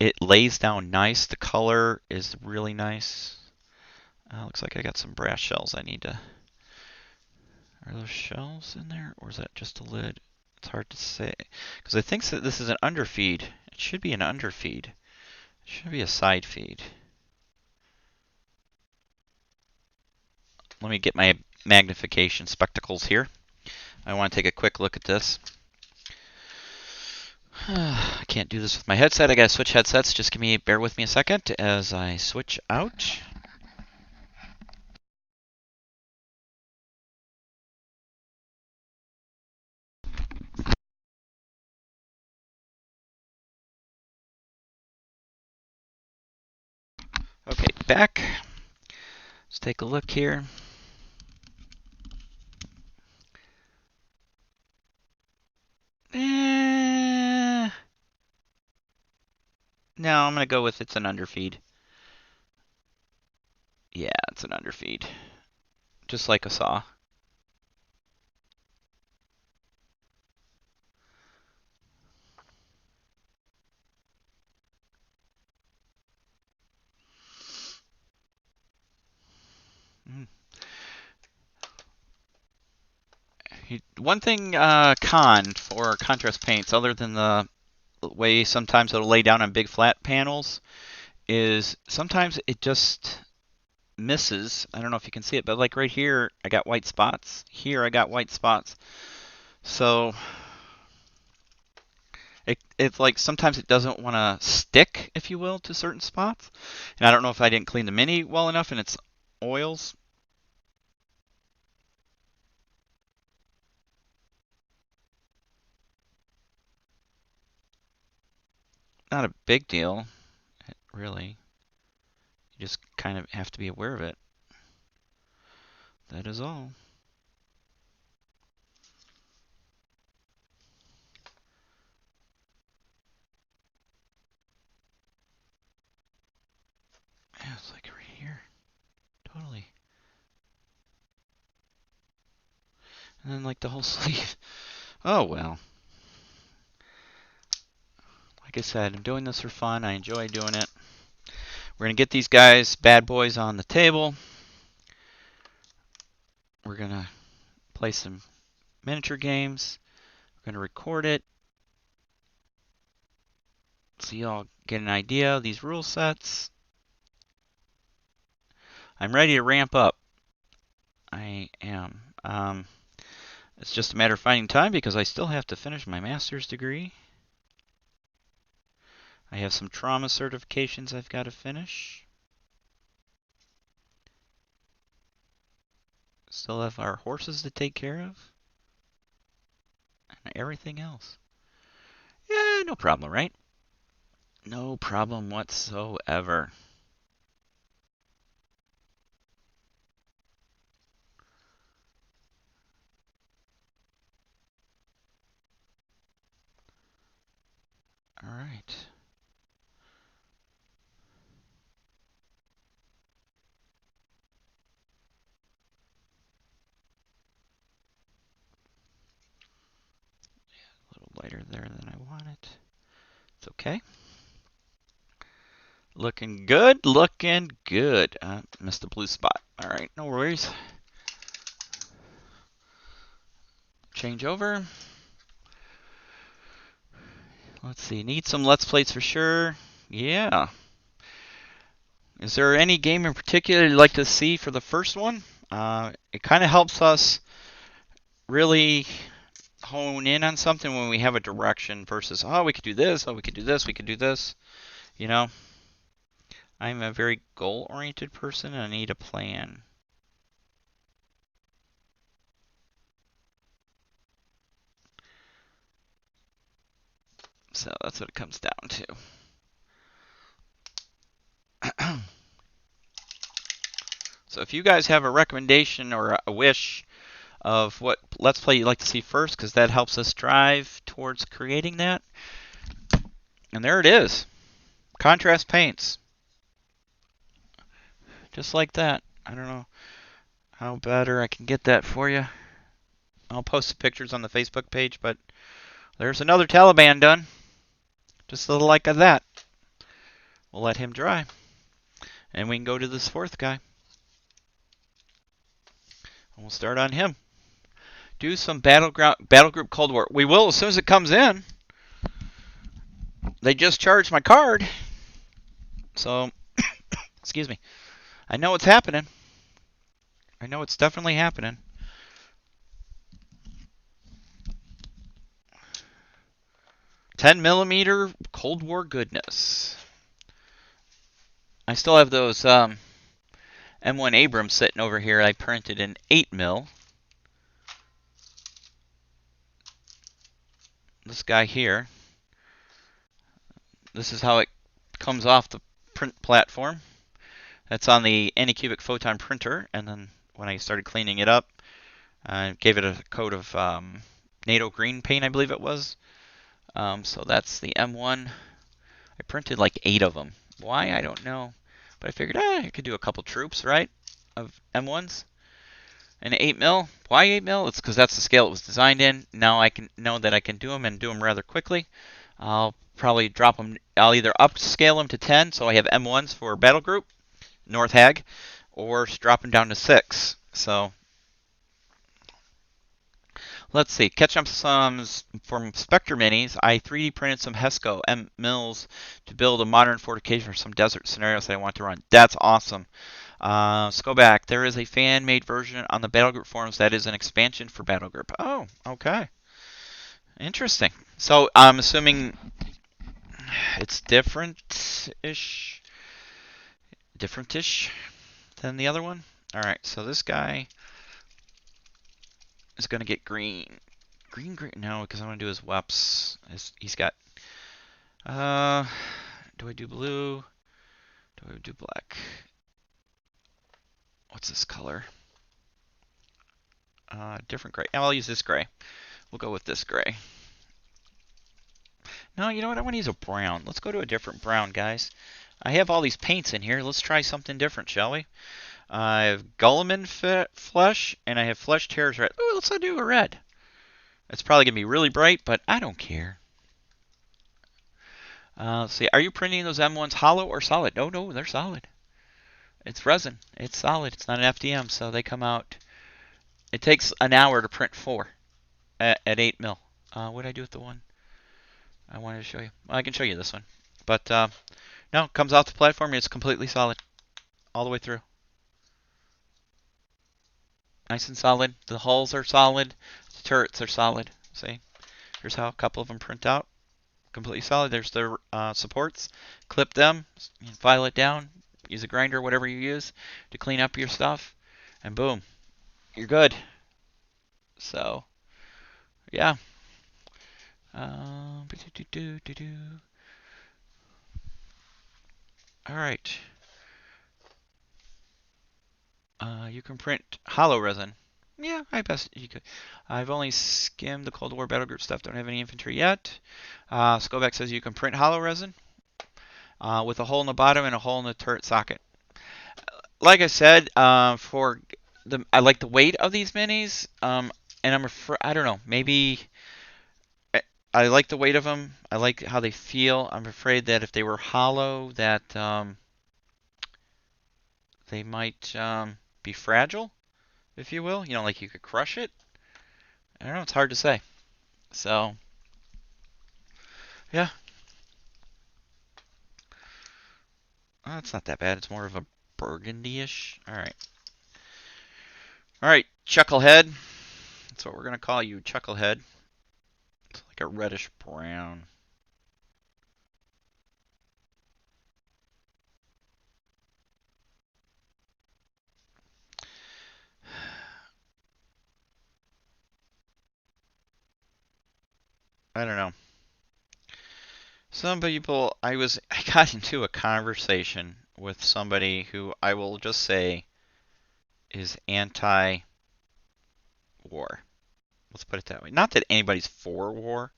It lays down nice. The color is really nice. Looks like I got some brass shells I need to... Are those shells in there, or is that just a lid? It's hard to say, because I think that this is an underfeed. It should be an underfeed. It should be a side feed. Let me get my magnification spectacles here. I want to take a quick look at this. I can't do this with my headset. I gotta switch headsets. Just bear with me a second as I switch out. Okay, back. Let's take a look here. No, I'm going to go with it's an underfeed. Yeah, it's an underfeed. Just like a saw. One thing con for contrast paints, other than the way sometimes it'll lay down on big flat panels, is sometimes it just misses. I don't know if you can see it, but like right here, I got white spots. Here, I got white spots. So it's like sometimes it doesn't want to stick, if you will, to certain spots. And I don't know if I didn't clean the Mini well enough and it's oils. Not a big deal, really. You just kind of have to be aware of it. That is all. Yeah, it's like right here. Totally. And then like the whole sleeve. Oh well. Like I said, I'm doing this for fun. I enjoy doing it. We're going to get these guys, bad boys, on the table. We're going to play some miniature games. We're going to record it, so you all get an idea of these rule sets. I'm ready to ramp up. I am. It's just a matter of finding time because I still have to finish my master's degree. I have some trauma certifications I've got to finish. Still have our horses to take care of. And everything else. Yeah, no problem, right? No problem whatsoever. right. A little lighter there than I want it. It's okay. Looking good, looking good. Missed the blue spot. All right, no worries. Change over. Let's see, need some Let's Plays for sure. Yeah. Is there any game in particular you'd like to see for the first one? It kind of helps us really hone in on something when we have a direction versus, oh, we could do this, oh, we could do this, we could do this. You know, I'm a very goal-oriented person and I need a plan. So that's what it comes down to. So if you guys have a recommendation or a wish of what Let's Play you'd like to see first, because that helps us drive towards creating that. And there it is. Contrast paints. Just like that. I don't know how better I can get that for you. I'll post the pictures on the Facebook page, but there's another Taliban done. Just a little like that. We'll let him dry. And we can go to this fourth guy. And we'll start on him. Do some battle group Cold War. We will as soon as it comes in. They just charged my card. So, excuse me. I know it's happening. I know it's definitely happening. $10mm Cold War goodness. I still have those M1 Abrams sitting over here. I printed in 8mm. This guy here. This is how it comes off the print platform. That's on the Anycubic Photon printer, and then when I started cleaning it up, I gave it a coat of NATO green paint, I believe it was. So that's the M1. I printed like 8 of them. Why? I don't know. But I figured, I could do a couple troops, right, of M1s. And 8mm. Why 8mm? It's because that's the scale it was designed in. Now I can know that I can do them and do them rather quickly. I'll probably drop them. I'll either upscale them to 10, so I have M1s for battle group, North Hag, or drop them down to 6. So let's see. Catch up some from Spectre Minis. I 3D printed some HESCO M mills to build a modern fortification for some desert scenarios that I want to run. That's awesome. Let's go back. There is a fan-made version on the Battlegroup forums that is an expansion for Battlegroup. Oh, okay. Interesting. So I'm assuming it's different-ish than the other one. All right, so this guy is going to get green. Green. No, because I want to do his weps. He's got. Do I do blue? Do I do black? What's this color? Different gray. I'll use this gray. We'll go with this gray. No, you know what? I want to use a brown. Let's go to a different brown, guys. I have all these paints in here. Let's try something different, shall we? I have Guilliman flesh, and I have Flesh Tears red. Ooh, let's do a red. It's probably going to be really bright, but I don't care. Let's see. Are you printing those M1s hollow or solid? No, they're solid. It's resin. It's solid. It's not an FDM, so they come out. It takes an hour to print 4 at 8mm. What did I do with the one I wanted to show you? Well, I can show you this one. But no, it comes off the platform. It's completely solid all the way through. Nice and solid. The hulls are solid. The turrets are solid. See? Here's how a couple of them print out. Completely solid. There's their supports. Clip them. File it down. Use a grinder, whatever you use, to clean up your stuff. And boom. You're good. So, yeah. All right. You can print hollow resin. Yeah, I guess you could. I've only skimmed the Cold War battle group stuff. Don't have any infantry yet. Skovac says you can print hollow resin with a hole in the bottom and a hole in the turret socket. Like I said, I like the weight of these minis, and I'm afraid I don't know. Maybe I like the weight of them. I like how they feel. I'm afraid that if they were hollow, that they might be fragile, if you will. You know, like you could crush it. I don't know. It's hard to say. So, yeah. It's not that bad. It's more of a burgundy-ish. All right. All right, Chucklehead. That's what we're going to call you, Chucklehead. It's like a reddish brown. I don't know. Some people, I got into a conversation with somebody who I will just say is anti-war. Let's put it that way. Not that anybody's for war,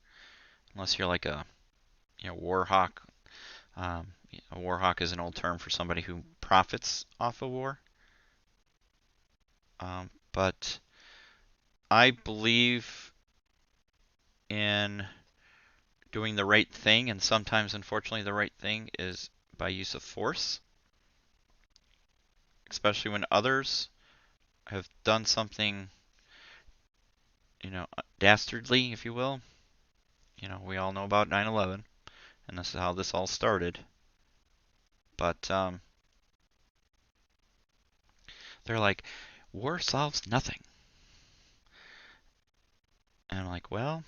unless you're like a war hawk. A war hawk is an old term for somebody who profits off a war. But I believe in doing the right thing, and sometimes, unfortunately, the right thing is by use of force, especially when others have done something, dastardly, if you will. We all know about 9/11, and this is how this all started. But they're like, war solves nothing. And I'm like, well,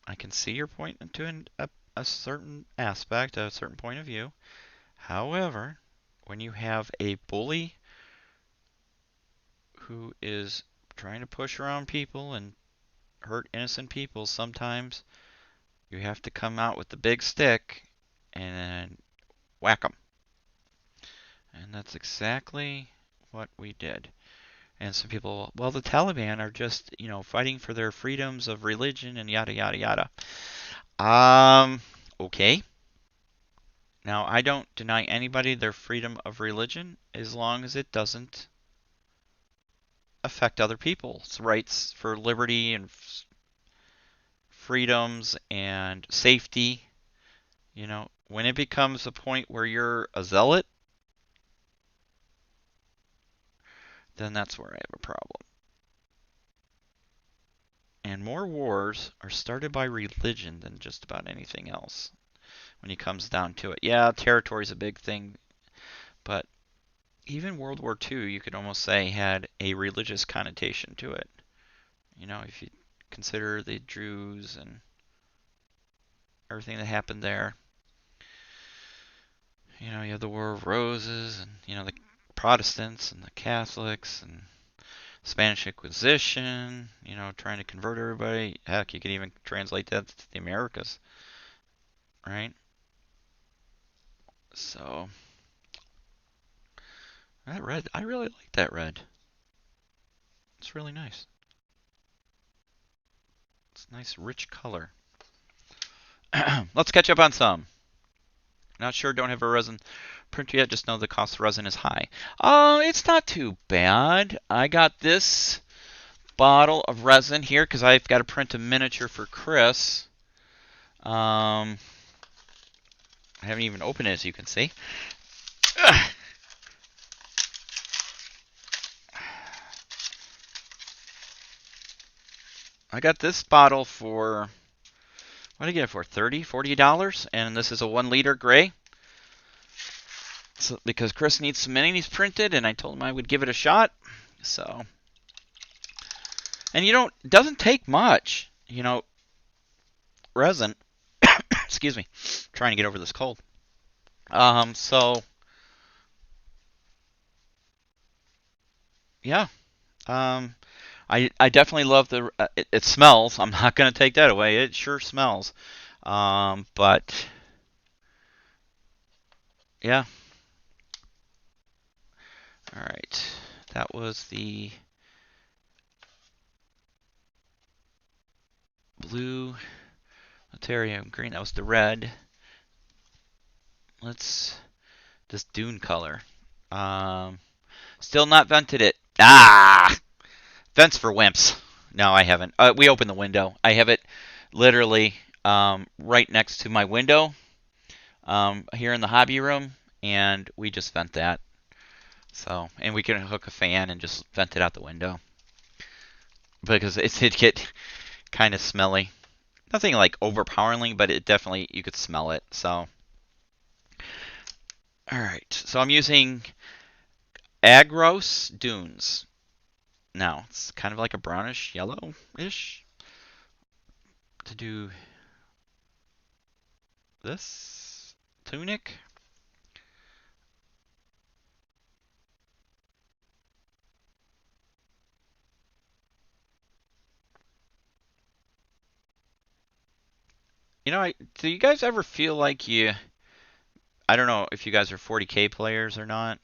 I can see your point to a certain aspect, a certain point of view. However, when you have a bully who is trying to push around people and hurt innocent people, sometimes you have to come out with the big stick and whack them. And that's exactly what we did. And some people, well, the Taliban are just, fighting for their freedoms of religion and yada, yada, yada. Okay. Now, I don't deny anybody their freedom of religion as long as it doesn't affect other people's rights for liberty and freedoms and safety. When it becomes a point where you're a zealot, then that's where I have a problem. And more wars are started by religion than just about anything else when it comes down to it. Yeah, territory is a big thing, but even World War II, you could almost say, had a religious connotation to it. If you consider the Jews and everything that happened there. You have the War of Roses and, the Protestants and the Catholics and Spanish Inquisition, trying to convert everybody. Heck, you could even translate that to the Americas, right? So, that red, I really like that red. It's really nice. It's a nice, rich color. Let's catch up on some. Not sure, don't have a resin printer yet, just know the cost of resin is high. It's not too bad. I got this bottle of resin here because I've got to print a miniature for Chris. I haven't even opened it, as you can see. I got this bottle for, what did I get it for? $30, $40, and this is a 1 liter gray. So, because Chris needs some minis printed, and I told him I would give it a shot. So, and it doesn't take much, resin. Excuse me, trying to get over this cold. So, yeah. I definitely love it smells. I'm not going to take that away. It sure smells. But yeah. All right. That was the blue. Ontario green. That was the red. Let's this dune color. Still not vented it. Ah, vents for wimps. No, I haven't. We opened the window. I have it literally right next to my window here in the hobby room, and we just vent that. So, and we can hook a fan and just vent it out the window because it did get kind of smelly. Nothing like overpoweringly, but it definitely, you could smell it. So, all right. So I'm using Agros Dunes. Now, it's kind of like a brownish yellow-ish to do this tunic. You know, do you guys ever feel like I don't know if you guys are 40K players or not.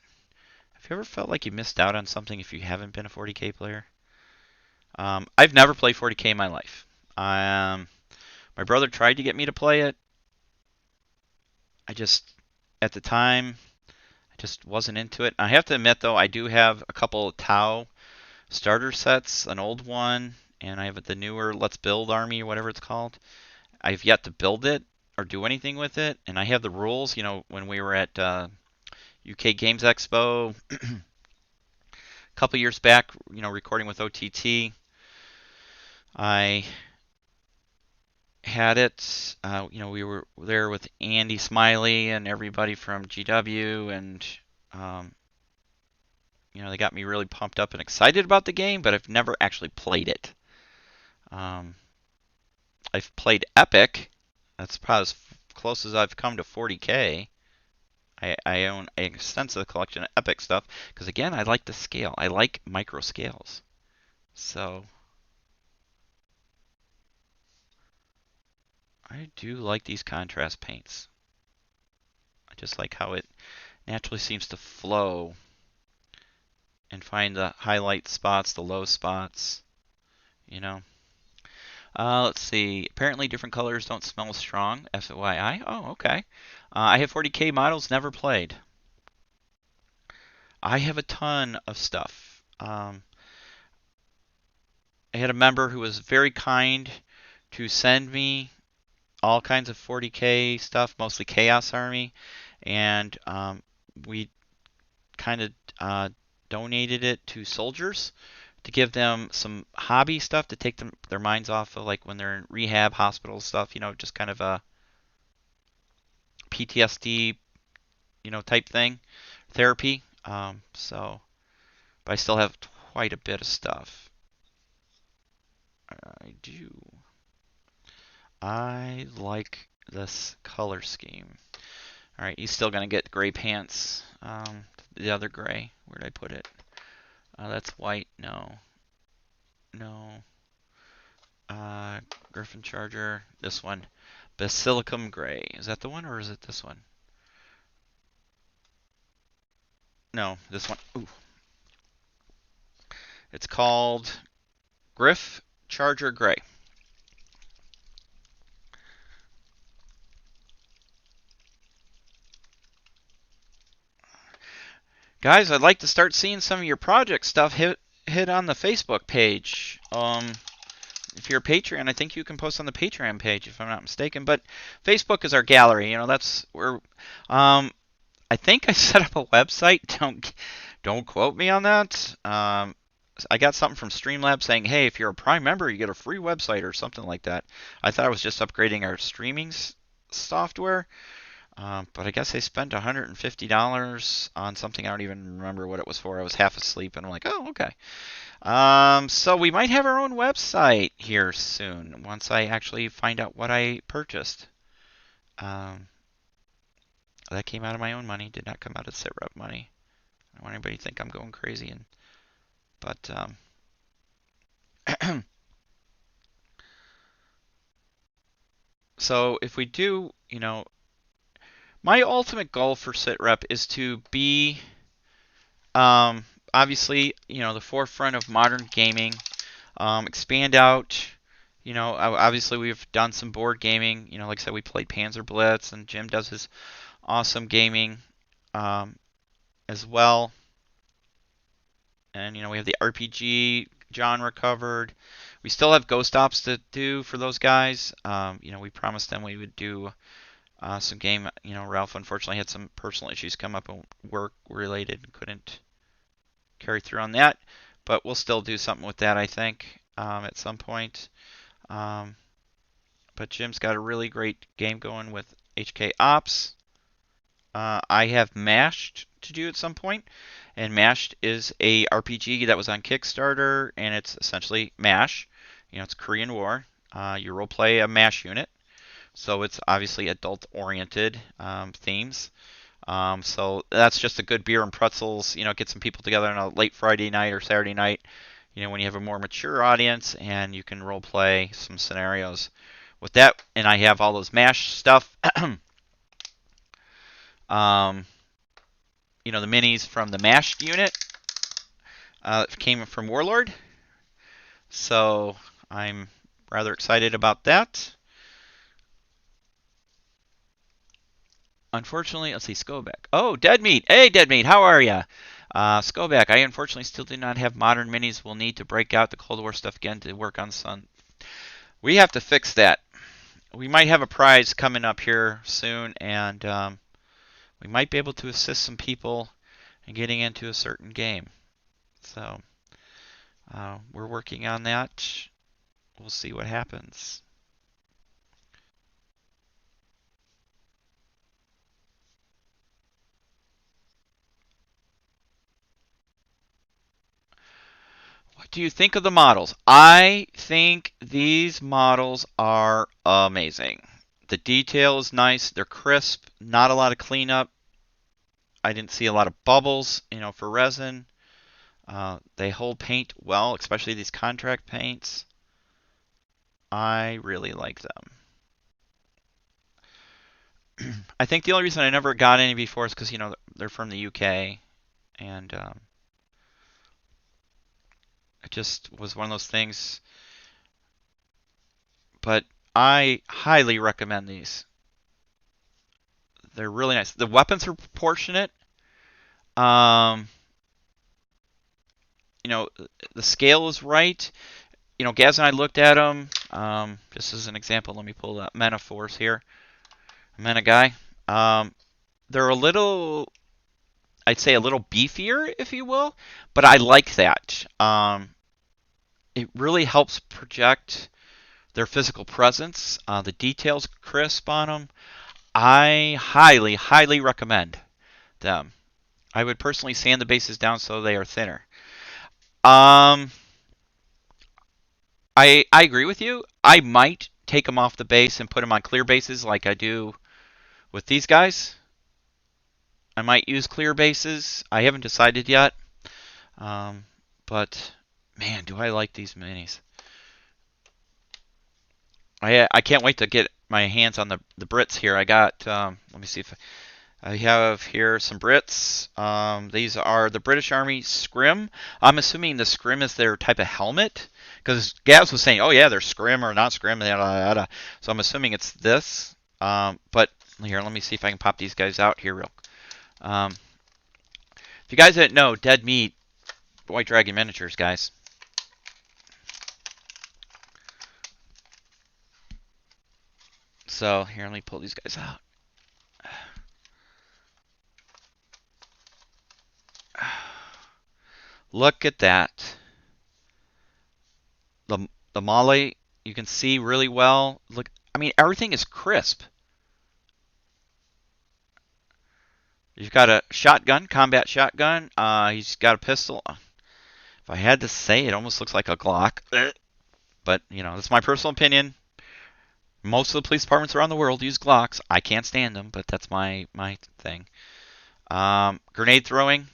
Have you ever felt like you missed out on something if you haven't been a 40K player? I've never played 40K in my life. My brother tried to get me to play it. At the time, I just wasn't into it. I have to admit, though, I do have a couple of Tau starter sets, an old one, and I have the newer Let's Build Army or whatever it's called. I've yet to build it or do anything with it, and I have the rules. You know, when we were at UK Games Expo a couple years back, you know, recording with OTT, I had it. You know, we were there with Andy Smiley and everybody from GW, and you know, they got me really pumped up and excited about the game, but I've never actually played it. I've played Epic. That's probably as close as I've come to 40K. I own an extensive collection of Epic stuff because, again, I like the scale. I like micro scales. So I do like these contrast paints. I just like how it naturally seems to flow and find the highlight spots, the low spots, you know. Let's see. Apparently different colors don't smell strong. FYI. Oh, okay. I have 40K models, never played. I have a ton of stuff. I had a member who was very kind to send me all kinds of 40K stuff, mostly Chaos Army, and we kind of donated it to soldiers to give them some hobby stuff to take their minds off of, like when they're in rehab, hospital stuff, you know, just kind of a PTSD, you know, type thing, therapy. But I still have quite a bit of stuff. I do. I like this color scheme. All right, he's still gonna get gray pants. The other gray. Where did I put it? That's white. No. Griffin Charger. This one. Basilicum gray. Is that the one or is it this one? No, this one. Ooh. It's called Griff Charger Gray. Guys, I'd like to start seeing some of your project stuff hit on the Facebook page. If you're a Patreon, I think you can post on the Patreon page, if I'm not mistaken. But Facebook is our gallery. You know, that's where. I think I set up a website. Don't quote me on that. I got something from Streamlabs saying, hey, if you're a Prime member, you get a free website or something like that. I thought I was just upgrading our streaming software. But I guess I spent $150 on something. I don't even remember what it was for. I was half asleep, and I'm like, oh, okay. So we might have our own website here soon once I actually find out what I purchased. That came out of my own money. Did not come out of SitRep money. I don't want anybody to think I'm going crazy. But so if we do, you know, my ultimate goal for SitRep is to be, obviously, you know, the forefront of modern gaming, expand out, Obviously we've done some board gaming. Like I said, we played Panzer Blitz, and Jim does his awesome gaming um, as well. And we have the RPG genre covered. We still have Ghost Ops to do for those guys. We promised them we would do some game. Ralph unfortunately had some personal issues come up and work related and couldn't carry through on that. But we'll still do something with that, I think, at some point. But Jim's got a really great game going with HK Ops. I have Mashed to do at some point, and Mashed is a RPG that was on Kickstarter, and it's essentially MASH. It's Korean War. You role play a MASH unit, so it's obviously adult-oriented themes. So that's just a good beer and pretzels. Get some people together on a late Friday night or Saturday night. When you have a more mature audience, and you can role play some scenarios with that. And I have all those MASH stuff. The minis from the MASH unit came from Warlord. So I'm rather excited about that. Unfortunately, let's see, Skoback. Oh, Dead Meat. Hey, Dead Meat, how are ya? Skoback, I unfortunately still do not have modern minis. We'll need to break out the Cold War stuff again to work on Sun. We have to fix that. We might have a prize coming up here soon, and we might be able to assist some people in getting into a certain game. So we're working on that. We'll see what happens. What do you think of the models? I think these models are amazing. The detail is nice. They're crisp. Not a lot of cleanup. I didn't see a lot of bubbles, for resin. They hold paint well, especially these contract paints. I really like them. I think the only reason I never got any before is because, they're from the UK. And it just was one of those things. But I highly recommend these. They're really nice. The weapons are proportionate. The scale is right. Gaz and I looked at them. Just as an example, let me pull up Mena Force here. Mena guy. They're a little, I'd say a little beefier, if you will, but I like that. It really helps project their physical presence. The details crisp on them. I highly, highly recommend them. I would personally sand the bases down so they are thinner. I agree with you. I might take them off the base and put them on clear bases like I do with these guys. I might use clear bases. I haven't decided yet. But man, do I like these minis. I can't wait to get my hands on the Brits here. I got, let me see if I have here some Brits. These are the British Army Scrim. I'm assuming the Scrim is their type of helmet, because Gabs was saying, oh yeah, they're Scrim or not Scrim. So I'm assuming it's this. But here, let me see if I can pop these guys out here real. If you guys didn't know, Dead Meat, White Dragon Miniatures, guys. So here, let me pull these guys out. Look at that. The Molly, you can see really well. Look, I mean, everything is crisp. You've got a shotgun, combat shotgun. He's got a pistol. If I had to say, it almost looks like a Glock. But, that's my personal opinion. Most of the police departments around the world use Glocks. I can't stand them, but that's my thing. Grenade throwing.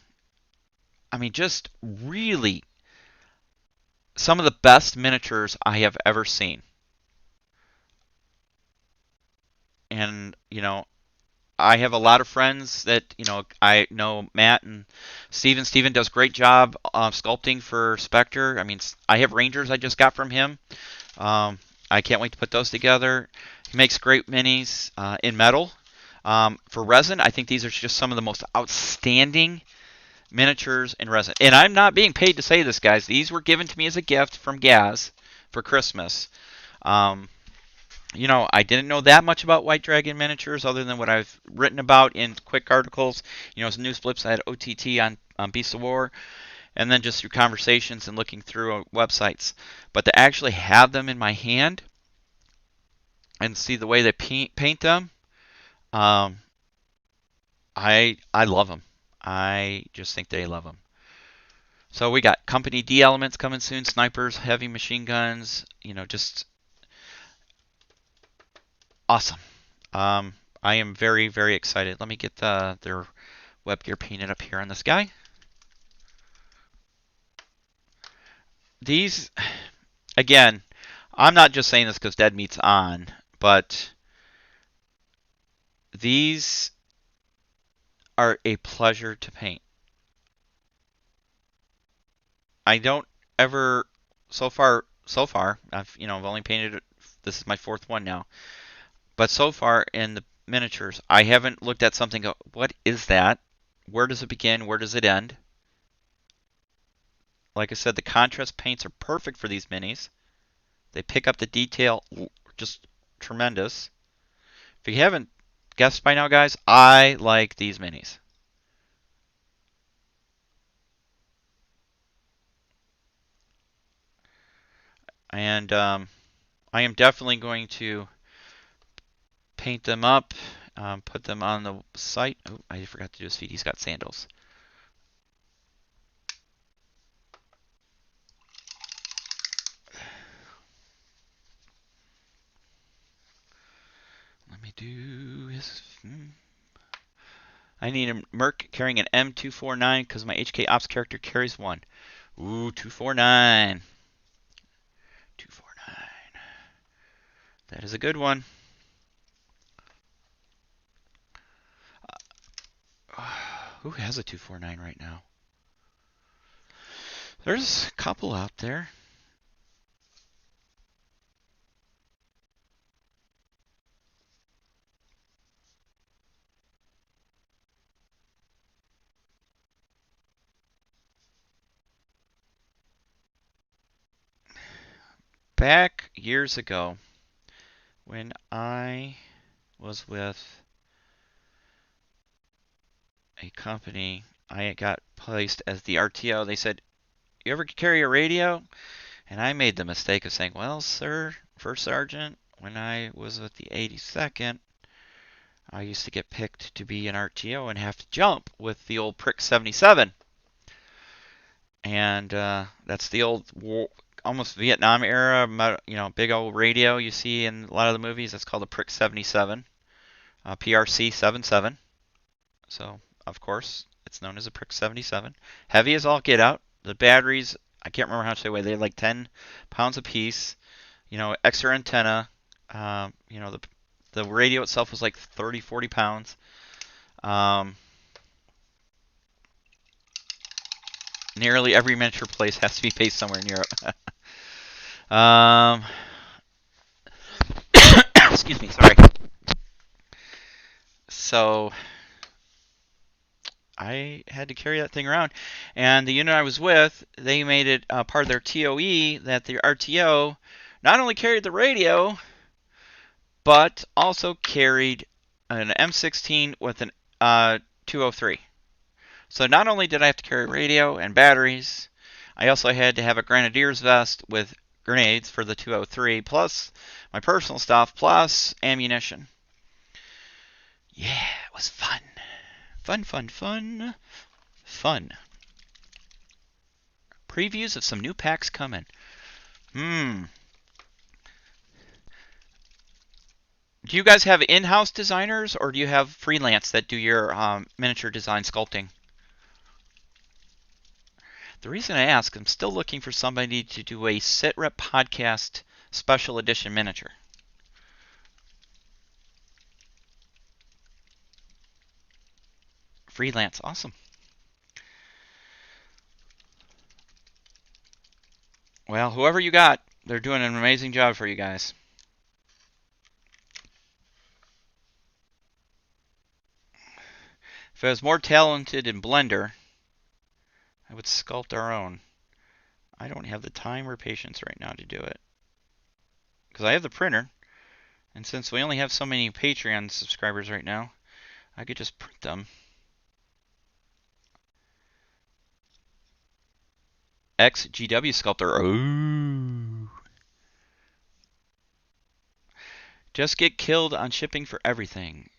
I mean, just really some of the best miniatures I have ever seen. And, I have a lot of friends that, I know Matt and Steven. Steven does a great job sculpting for Spectre. I mean, I have Rangers I just got from him. I I can't wait to put those together. He makes great minis in metal. For resin, I think these are just some of the most outstanding miniatures in resin. And I'm not being paid to say this, guys. These were given to me as a gift from Gaz for Christmas. You know, I didn't know that much about White Dragon miniatures other than what I've written about in quick articles. You know, as news blips, I had OTT on Beasts of War, and then just through conversations and looking through websites. But to actually have them in my hand and see the way they paint them, I love them. I just think they love them. So we got Company D elements coming soon, snipers, heavy machine guns, you know, just awesome. I am very, very excited. Let me get their web gear painted up here on this guy. These, again, I'm not just saying this because Dead Meat's on, but these are a pleasure to paint. I don't ever, so far, I've only painted, this is my fourth one now. But so far in the miniatures, I haven't looked at something and go, what is that? Where does it begin? Where does it end? Like I said, the contrast paints are perfect for these minis. They pick up the detail just tremendous. If you haven't guessed by now, guys, I like these minis. And I am definitely going to paint them up, put them on the site. Oh, I forgot to do his feet. He's got sandals. Let me do his... I need a Merc carrying an M249 because my HK Ops character carries one. Ooh, 249. 249. That is a good one. Who has a 249 right now? There's a couple out there. Back years ago, when I was with a company, I got placed as the RTO. They said, "You ever carry a radio?" And I made the mistake of saying, "Well, sir, First Sergeant, when I was with the 82nd, I used to get picked to be an RTO and have to jump with the old Prick 77." And that's the old almost Vietnam era, big old radio you see in a lot of the movies. That's called a Prick 77, PRC 77. So, of course, it's known as a Prick 77. Heavy as all get out. The batteries, I can't remember how much they weigh. They're like 10 pounds apiece. You know, extra antenna. The radio itself was like 30, 40 pounds. Nearly every miniature place has to be based somewhere in Europe. Excuse me, sorry. So I had to carry that thing around, and the unit I was with, they made it part of their TOE that the RTO not only carried the radio, but also carried an M16 with an 203. So not only did I have to carry radio and batteries, I also had to have a grenadier's vest with grenades for the 203, plus my personal stuff, plus ammunition. Yeah, it was fun. Fun. Previews of some new packs coming. Do you guys have in-house designers, or do you have freelance that do your miniature design sculpting? The reason I ask, I'm still looking for somebody to do a SitRep podcast special edition miniature. Freelance, awesome. Well, whoever you got, they're doing an amazing job for you guys. If I was more talented in Blender, I would sculpt our own. I don't have the time or patience right now to do it. Because I have the printer, and since we only have so many Patreon subscribers right now, I could just print them. XGW Sculptor. Ooh. Just get killed on shipping for everything.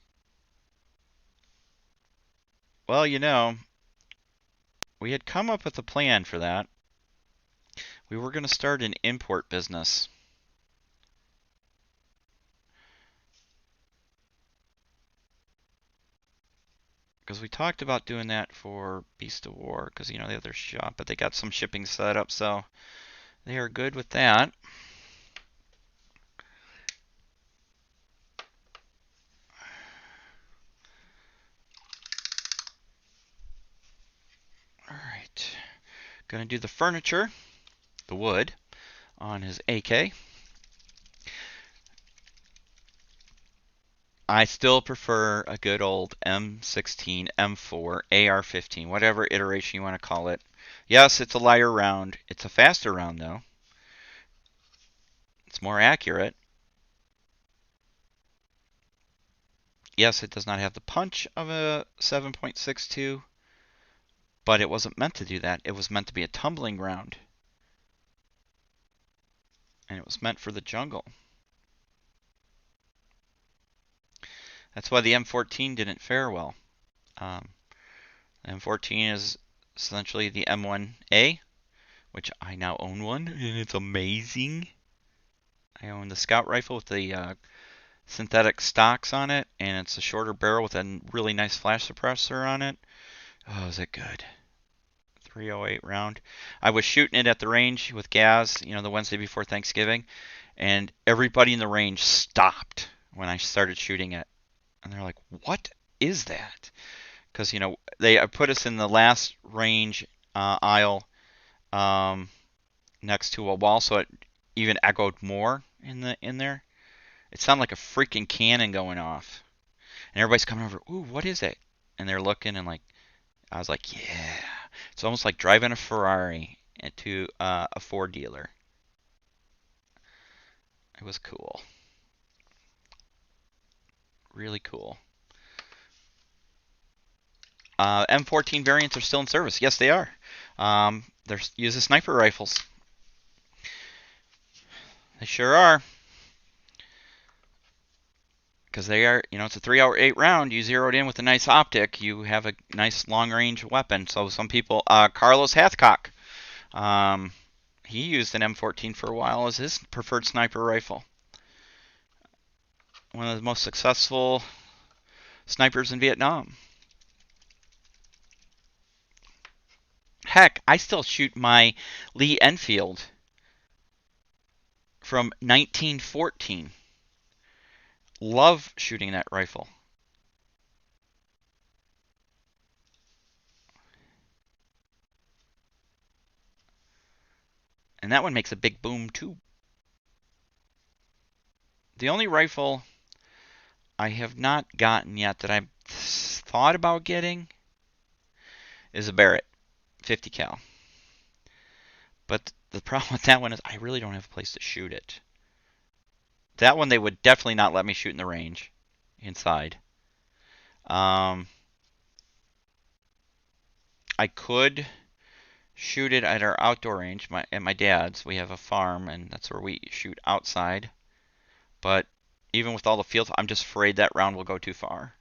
Well, you know, we had come up with a plan for that. We were going to start an import business. Because we talked about doing that for Beast of War, because, you know, they have their shop, but they got some shipping set up, so they are good with that. Alright. Gonna do the furniture, the wood, on his AK. I still prefer a good old M16, M4, AR-15, whatever iteration you want to call it. Yes, it's a lighter round. It's a faster round, though. It's more accurate. Yes, it does not have the punch of a 7.62, but it wasn't meant to do that. It was meant to be a tumbling round. And it was meant for the jungle. That's why the M14 didn't fare well. The M14 is essentially the M1A, which I now own one, and it's amazing. I own the scout rifle with the synthetic stocks on it, and it's a shorter barrel with a really nice flash suppressor on it. Oh, is it good? 308 round. I was shooting it at the range with Gaz, you know, the Wednesday before Thanksgiving, and everybody in the range stopped when I started shooting it. And they're like, what is that? Because, you know, they put us in the last range aisle next to a wall, so it even echoed more in there. It sounded like a freaking cannon going off. And everybody's coming over, ooh, what is it? And they're looking, and like, I was like, yeah. It's almost like driving a Ferrari to a Ford dealer. It was cool. Really cool. M14 variants are still in service. Yes, they are. They're using sniper rifles. They sure are. Because they are, you know, it's a 308 round. You zeroed in with a nice optic. You have a nice long-range weapon. So some people, Carlos Hathcock, he used an M14 for a while as his preferred sniper rifle. One of the most successful snipers in Vietnam. Heck, I still shoot my Lee Enfield from 1914. Love shooting that rifle. And that one makes a big boom too. The only rifle I have not gotten yet that I've thought about getting is a Barrett 50 cal. But the problem with that one is I really don't have a place to shoot it. That one they would definitely not let me shoot in the range inside. I could shoot it at our outdoor range at my dad's. We have a farm, and that's where we shoot outside. But even with all the fields, I'm just afraid that round will go too far.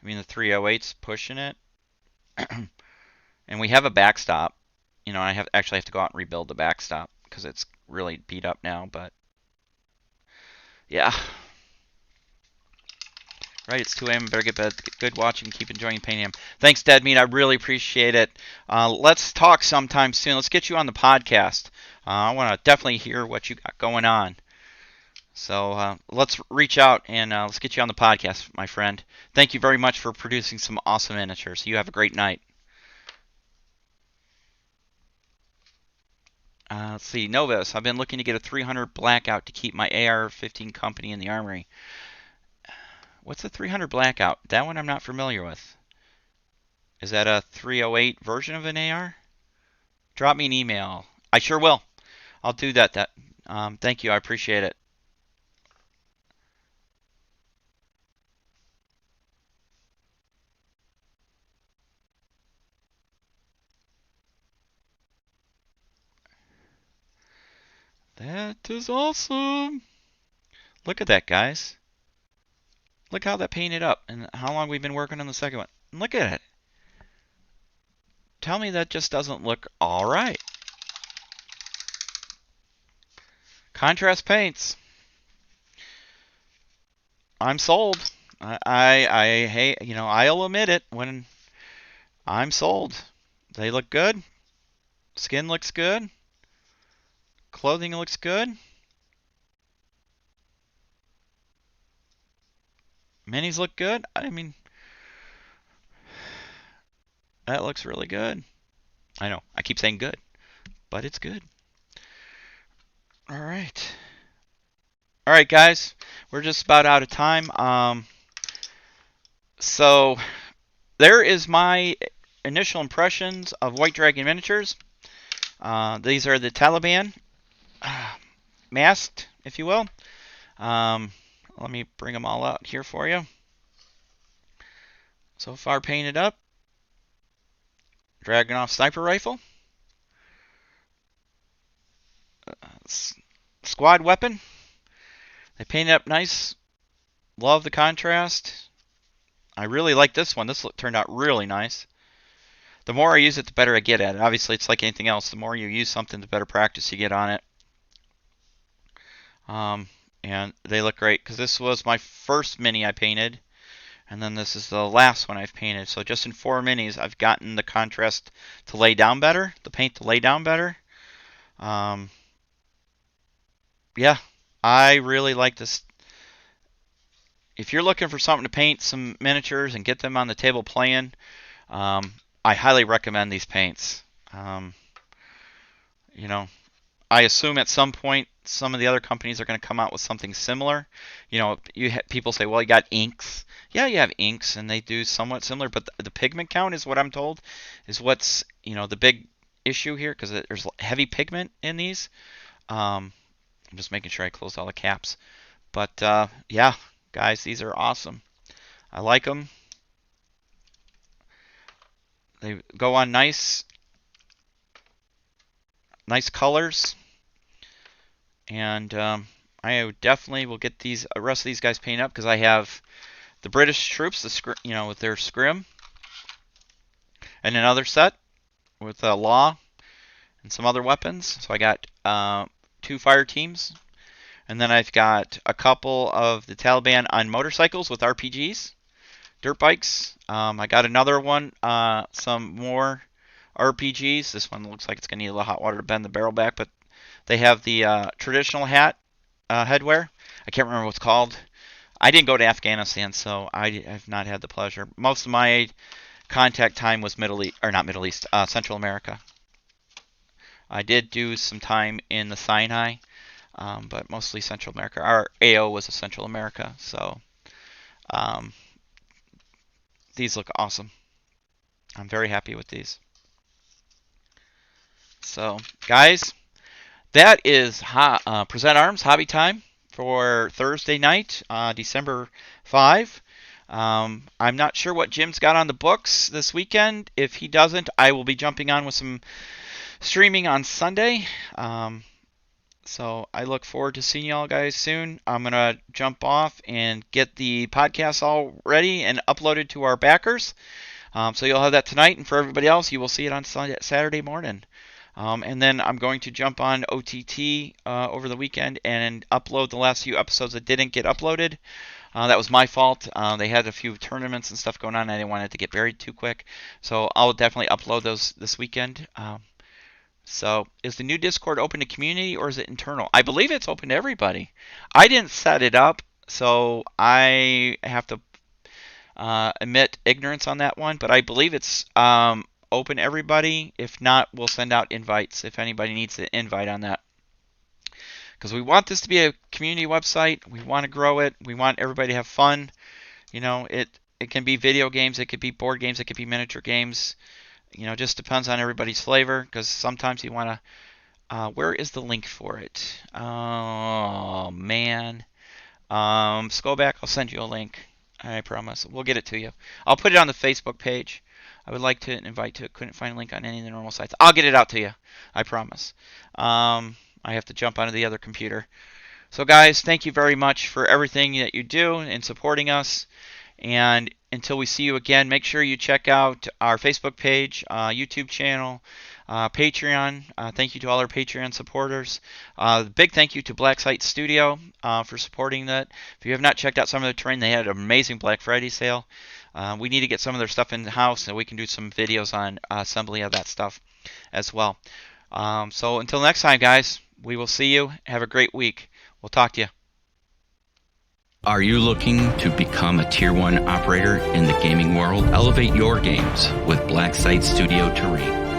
I mean, the 308's pushing it. And we have a backstop. You know, I actually have to go out and rebuild the backstop because it's really beat up now, but yeah. Right, it's 2 a.m. Better get bed. Good watching. Keep enjoying Painting. Thanks, Dead Meat. I really appreciate it. Let's talk sometime soon. Let's get you on the podcast. I want to definitely hear what you got going on. So let's reach out and let's get you on the podcast, my friend. Thank you very much for producing some awesome miniatures. You have a great night. Let's see. Novus, I've been looking to get a 300 Blackout to keep my AR-15 company in the armory. What's the 300 Blackout? That one I'm not familiar with. Is that a 308 version of an AR? Drop me an email. I sure will. I'll do that. Thank you. I appreciate it. That is awesome. Look at that, guys. Look how that painted up and how long we've been working on the second one. Look at it. Tell me that just doesn't look all right. Contrast paints. I'm sold. I hey, I'll admit it when I'm sold. They look good. Skin looks good. Clothing looks good. Minis look good. I mean, that looks really good. I know. I keep saying good, but it's good. All right. All right, guys. We're just about out of time. So there is my initial impressions of White Dragon miniatures. These are the Taliban masked, if you will. Let me bring them all out here for you. So far painted up. Dragunov sniper rifle. Squad weapon. They painted up nice. Love the contrast. I really like this one. This turned out really nice. The more I use it, the better I get at it. Obviously, it's like anything else. The more you use something, the better practice you get on it. And they look great because this was my first mini I painted. And then this is the last one I've painted. So just in 4 minis, I've gotten the contrast to lay down better, the paint to lay down better. Yeah, I really like this. If you're looking for something to paint some miniatures and get them on the table playing, I highly recommend these paints. I assume at some point some of the other companies are going to come out with something similar. People say, well, you got inks. Yeah, you have inks, and they do somewhat similar, but the pigment count is what I'm told is what's the big issue here because there's heavy pigment in these. I'm just making sure I closed all the caps. But yeah, guys, these are awesome. I like them. They go on nice colors. And I definitely will get the rest of these guys painted up because I have the British troops, with their scrim, and another set with Law and some other weapons. So I got 2 fire teams, and then I've got a couple of the Taliban on motorcycles with RPGs, dirt bikes. I got another one, some more RPGs. This one looks like it's gonna need a little hot water to bend the barrel back, but they have the traditional hat headwear. I can't remember what it's called. I didn't go to Afghanistan, so I have not had the pleasure. Most of my contact time was Central America. I did do some time in the Sinai, but mostly Central America. Our AO was a Central America, so these look awesome. I'm very happy with these. So, guys, that is Present Arms Hobby Time for Thursday night, December 5. I'm not sure what Jim's got on the books this weekend. If he doesn't, I will be jumping on with some streaming on Sunday. So I look forward to seeing y'all guys soon. I'm going to jump off and get the podcast all ready and uploaded to our backers. So you'll have that tonight, and for everybody else, you will see it on Saturday morning. And then I'm going to jump on OTT over the weekend and upload the last few episodes that didn't get uploaded. That was my fault. They had a few tournaments and stuff going on. I didn't want it to get buried too quick. So I'll definitely upload those this weekend. So is the new Discord open to community or is it internal? I believe it's open to everybody. I didn't set it up, so I have to admit ignorance on that one. But I believe it's open to everybody. If not, we'll send out invites if anybody needs an invite on that. Because we want this to be a community website. We want to grow it. We want everybody to have fun. It can be video games, it could be board games, it could be miniature games. Just depends on everybody's flavor, because sometimes you want to. Where is the link for it? Oh man. Scroll back. I'll send you a link. I promise. We'll get it to you. I'll put it on the Facebook page. I would like to invite to it. Couldn't find a link on any of the normal sites. I'll get it out to you. I promise. I have to jump onto the other computer. So guys, thank you very much for everything that you do in supporting us. And until we see you again, make sure you check out our Facebook page, YouTube channel, Patreon. Thank you to all our Patreon supporters. Big thank you to Black Site Studio for supporting that. If you have not checked out some of their terrain, they had an amazing Black Friday sale. We need to get some of their stuff in the house, and we can do some videos on assembly of that stuff as well. So until next time, guys, we will see you. Have a great week. We'll talk to you. Are you looking to become a Tier 1 operator in the gaming world? Elevate your games with Black Site Studio Terrain.